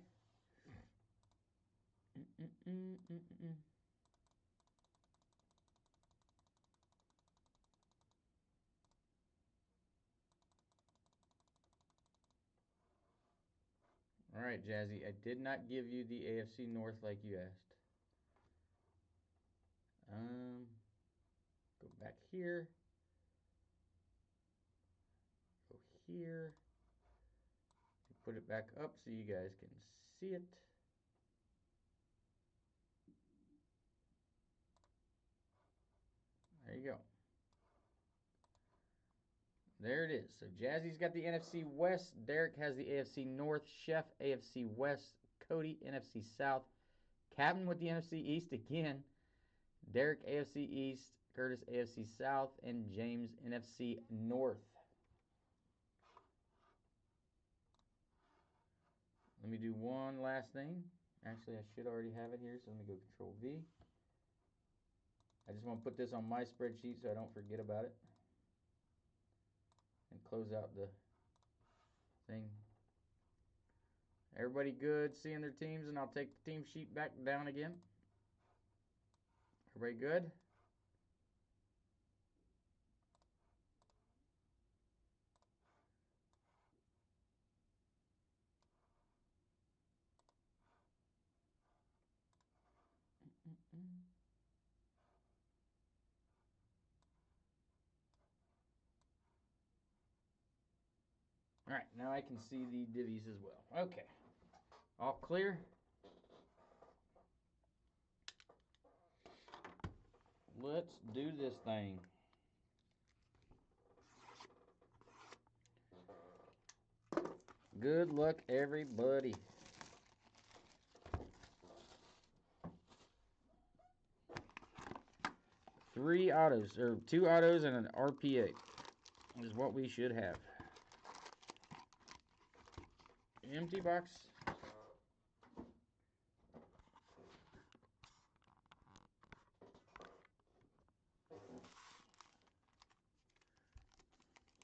All right, Jazzy, I did not give you the AFC North like you asked. Go back here. Go here. Put it back up so you guys can see it. There you go. There it is. So Jazzy's got the NFC West. Derek has the AFC North. Chef, AFC West. Cody, NFC South. Captain with the NFC East again. Derek, AFC East. Curtis, AFC South. And James, NFC North. Let me do one last thing. Actually, I should already have it here, so let me go Control V. I just want to put this on my spreadsheet so I don't forget about it. And close out the thing. Everybody good seeing their teams, and I'll take the team sheet back down again. Everybody good? All right, now I can see the divvies as well. Okay, all clear. Let's do this thing. Good luck, everybody. Three autos, or 2 autos and an RPA is what we should have. Empty box.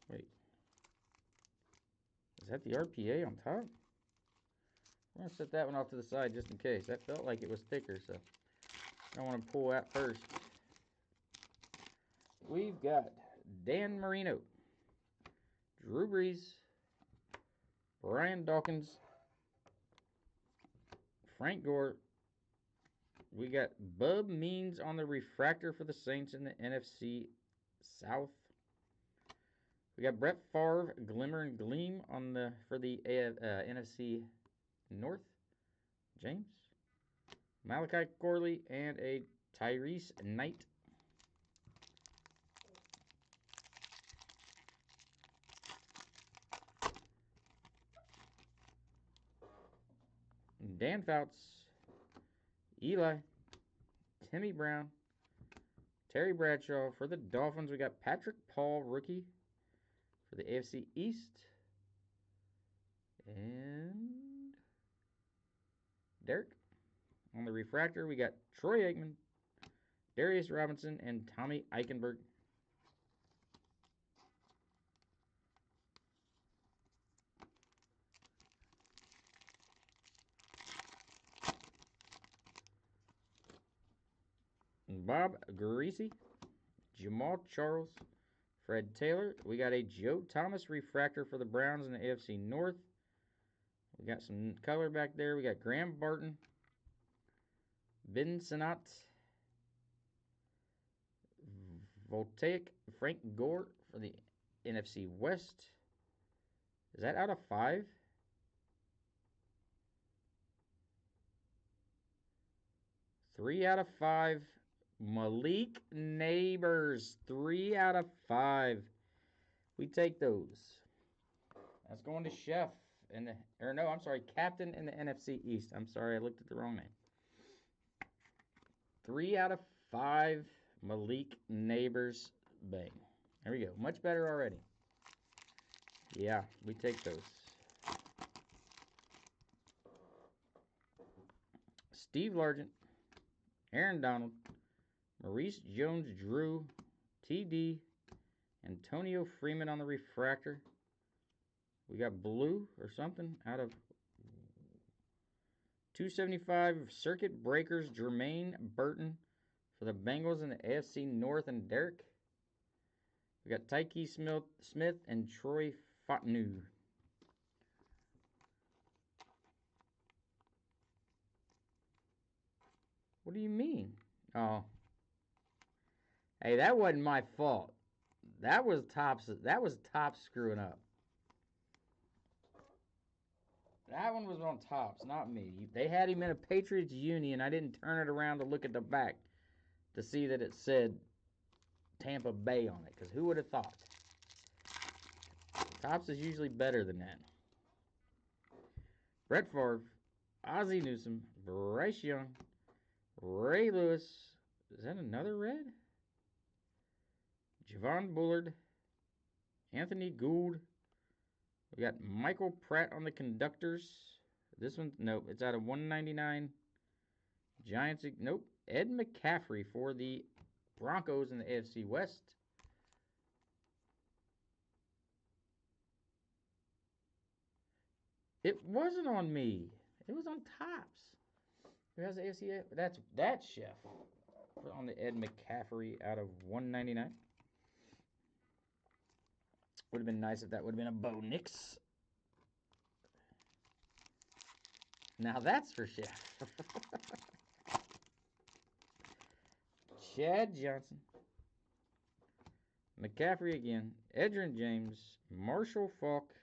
Wait. Is that the RPA on top? I'm going to set that one off to the side just in case. That felt like it was thicker, so I don't want to pull that first. We've got Dan Marino, Drew Brees, Brian Dawkins, Frank Gore. We got Bub Means on the refractor for the Saints in the NFC South. We got Brett Favre, Glimmer and Gleam on for the NFC North. James, Malachi Corley, and a Tyrese Knight. Dan Fouts, Eli, Timmy Brown, Terry Bradshaw. For the Dolphins, we got Patrick Paul, rookie, for the AFC East. And Derek. On the refractor, we got Troy Aikman, Darius Robinson, and Tommy Eichenberg. Bob Greasy, Jamal Charles, Fred Taylor. We got a Joe Thomas refractor for the Browns in the AFC North. We got some color back there. We got Graham Barton, Ben Sinnott, Voltaic, Frank Gore for the NFC West. Is that out of 5? Three out of 5. Malik Neighbors, 3 out of 5. We take those. That's going to Chef Captain in the NFC East. I'm sorry, I looked at the wrong name. 3 out of 5. Malik Neighbors, bang. There we go. Much better already. Yeah, we take those. Steve Largent, Aaron Donald, Maurice Jones-Drew, TD, Antonio Freeman on the refractor. We got blue or something out of 275 Circuit Breakers, Jermaine Burton for the Bengals in the AFC North, and Derek. We got Tyke Smith and Troy Fottball. What do you mean? Oh. Hey, that wasn't my fault. That was Topps screwing up. That one was on Topps, not me. They had him in a Patriots uni, and I didn't turn it around to look at the back to see that it said Tampa Bay on it, because who would have thought? Topps is usually better than that. Brett Favre, Ozzie Newsome, Bryce Young, Ray Lewis. Is that another red? Javon Bullard, Anthony Gould. We got Michael Pratt on the conductors. This one, nope, it's out of 199. Giants, nope. Ed McCaffrey for the Broncos in the AFC West. It wasn't on me. It was on Topps. Who has the AFC? That's Chef on the Ed McCaffrey out of 199. Would have been nice if that would have been a Bo Nix. Now that's for Chef. Chad Johnson. McCaffrey again. Edgerrin James. Marshall Faulk.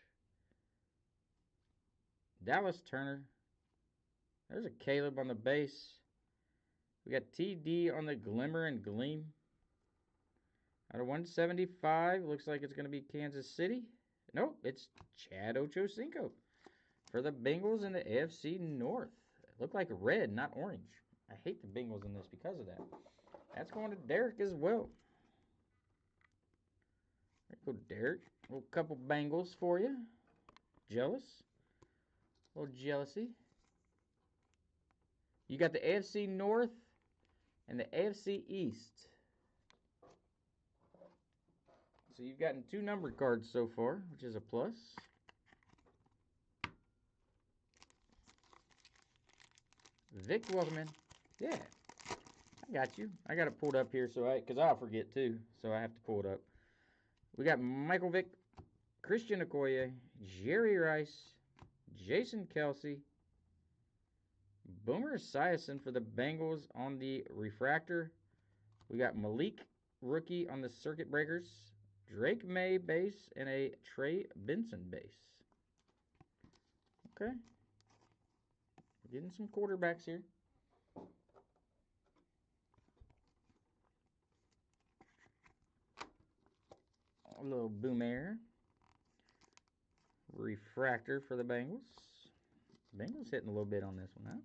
Dallas Turner. There's a Caleb on the base. We got TD on the Glimmer and Gleam. Out of 175, looks like it's going to be Kansas City. Nope, it's Chad Ochocinco for the Bengals in the AFC North. It looked like red, not orange. I hate the Bengals in this because of that. That's going to Derek as well. There you go, Derek. A little couple Bengals for you. Jealous? A little jealousy. You got the AFC North and the AFC East. So you've gotten 2 numbered cards so far, which is a plus. Vic, welcome in. Yeah, I got you. I got it pulled up here because I'll forget too, so I have to pull it up. We got Michael Vick, Christian Okoye, Jerry Rice, Jason Kelsey, Boomer Esiason for the Bengals on the refractor. We got Malik, rookie on the Circuit Breakers. Drake May base and a Trey Benson base. Okay. We're getting some quarterbacks here. A little Boomer. Refractor for the Bengals. Bengals hitting a little bit on this one, huh?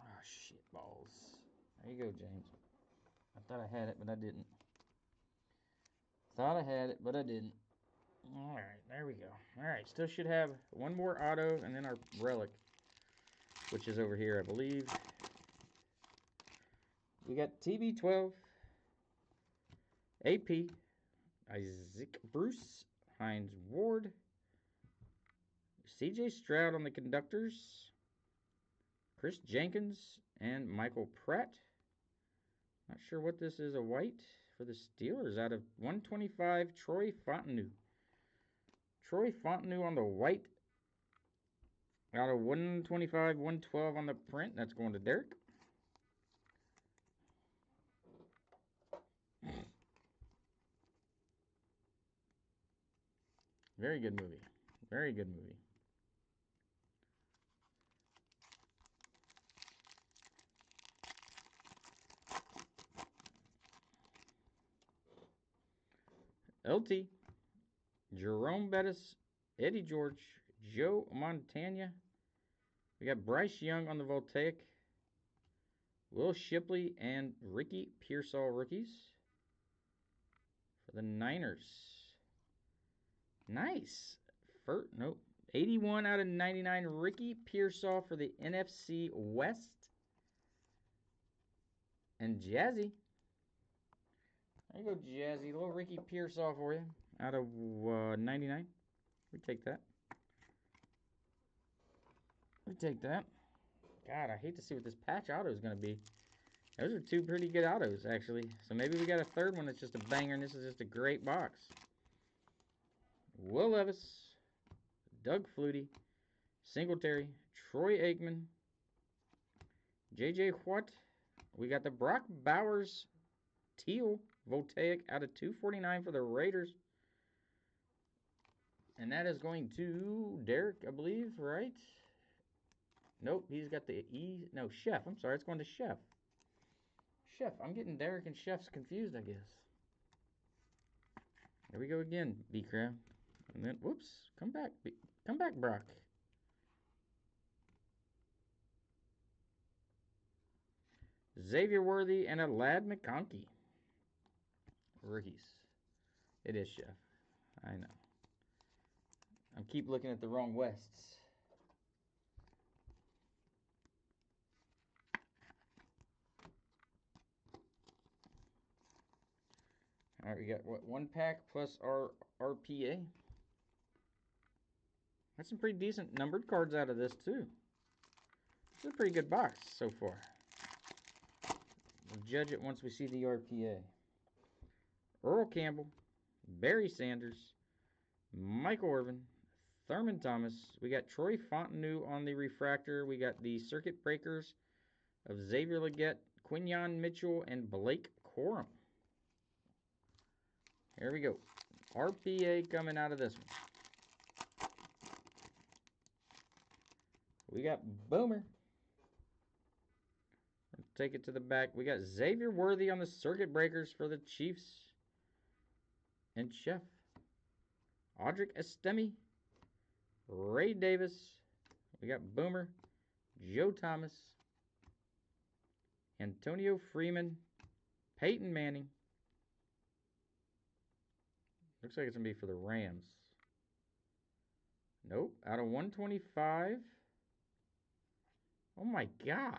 Oh, shit balls. There you go, James. I thought I had it, but I didn't. Thought I had it, but I didn't. Alright, there we go. Alright, still should have one more auto and then our relic, which is over here, I believe. We got TB12, AP, Isaac Bruce, Hines Ward, CJ Stroud on the conductors, Chris Jenkins, and Michael Pratt. Not sure what this is, a white for the Steelers out of 125, Troy Fontanu. Troy Fontanu on the white out of 125, 112 on the print. That's going to Derek. Very good movie. Very good movie. LT, Jerome Bettis, Eddie George, Joe Montana. We got Bryce Young on the Voltaic. Will Shipley and Ricky Pearsall rookies for the Niners. Nice. Nope. 81 out of 99, Ricky Pearsall for the NFC West. And Jazzy. There you go, Jazzy. Little Ricky Pearsall for you out of 99. We take that. We take that. God, I hate to see what this patch auto is going to be. Those are two pretty good autos, actually. So maybe we got a third one that's just a banger, and this is just a great box. Will Levis, Doug Flutie, Singletary, Troy Aikman, J.J. Watt. We got the Brock Bowers Teal Voltaic out of 249 for the Raiders. And that is going to Derek, I believe, right? Nope, he's got the E. No, Chef. I'm sorry, it's going to Chef. Chef. I'm getting Derek and Chef's confused, I guess. There we go again, B-Crab. And then, whoops, come back. Come back, Brock. Xavier Worthy and a Lad McConkey. Rookies. It is Chef. I know. I keep looking at the wrong Wests. All right, we got what, 1 pack plus our RPA. That's some pretty decent numbered cards out of this too. It's a pretty good box so far. We'll judge it once we see the RPA. Earl Campbell, Barry Sanders, Michael Irvin, Thurman Thomas. We got Troy Fontenot on the refractor. We got the circuit breakers of Xavier Legette, Quinyon Mitchell, and Blake Corum. Here we go. RPA coming out of this one. We got Boomer. Take it to the back. We got Xavier Worthy on the circuit breakers for the Chiefs. And Chef. Audric Estemi. Ray Davis. We got Boomer. Joe Thomas. Antonio Freeman. Peyton Manning. Looks like it's going to be for the Rams. Nope. Out of 125. Oh my God.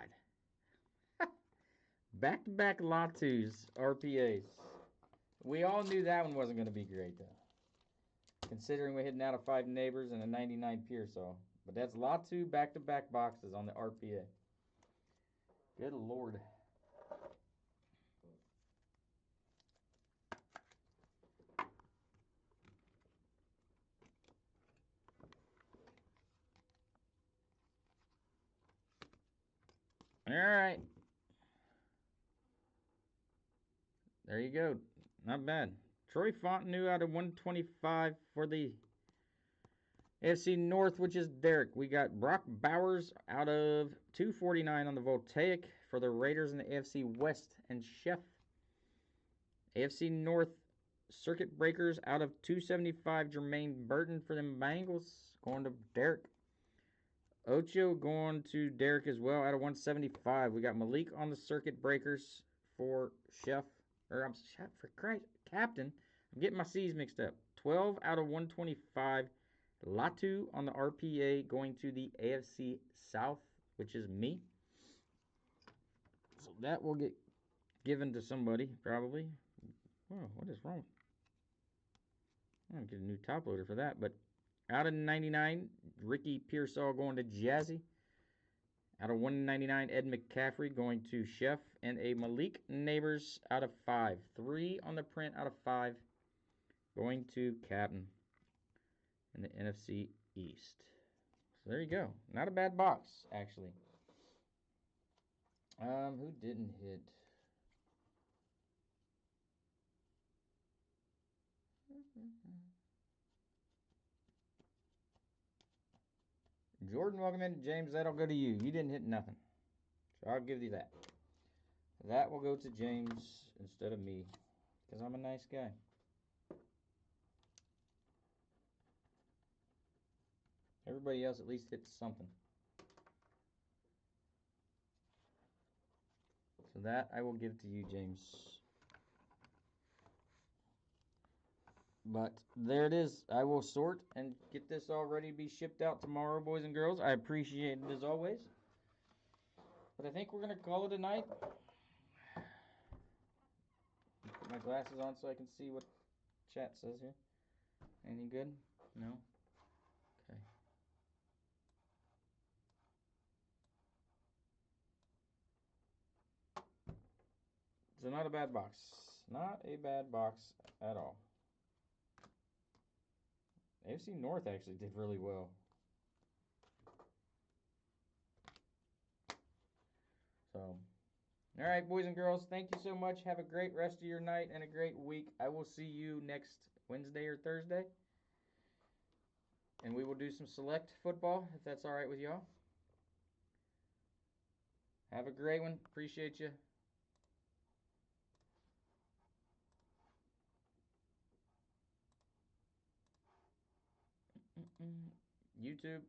Back-to-back Latu's RPAs. We all knew that one wasn't going to be great, though. Considering we're hitting out of 5 neighbors and a 99 Pearsall. But that's Latu back-to-back boxes on the RPA. Good Lord. All right. There you go. Not bad. Troy Fontenot out of 125 for the AFC North, which is Derek. We got Brock Bowers out of 249 on the Voltaic for the Raiders in the AFC West, and Chef. AFC North circuit breakers out of 275, Jermaine Burton for the Bengals, going to Derek. Ocho going to Derek as well out of 175. We got Malik on the circuit breakers for Chef. Or I'm Chef for Christ, Captain. I'm getting my C's mixed up. 12 out of 125. Latu on the RPA going to the AFC South, which is me. So that will get given to somebody, probably. Oh, what is wrong? I'm going to get a new top loader for that. But out of 99, Ricky Pearsall going to Jazzy. Out of 199, Ed McCaffrey going to Chef. And a Malik Neighbors out of 5. 3 on the print out of 5 going to Captain in the NFC East. So there you go. Not a bad box, actually. Who didn't hit? Jordan, welcome in. James, that'll go to you. You didn't hit nothing. So I'll give you that. That will go to James instead of me. Because I'm a nice guy. Everybody else at least hit something. So that I will give to you, James. But there it is. I will sort and get this all ready to be shipped out tomorrow, boys and girls. I appreciate it as always. But I think we're going to call it a night. Put my glasses on so I can see what chat says here. Any good? No? Okay. So not a bad box. Not a bad box at all. AFC North actually did really well. So, all right, boys and girls, thank you so much. Have a great rest of your night and a great week. I will see you next Wednesday or Thursday. And we will do some select football, if that's all right with y'all. Have a great one. Appreciate you. YouTube.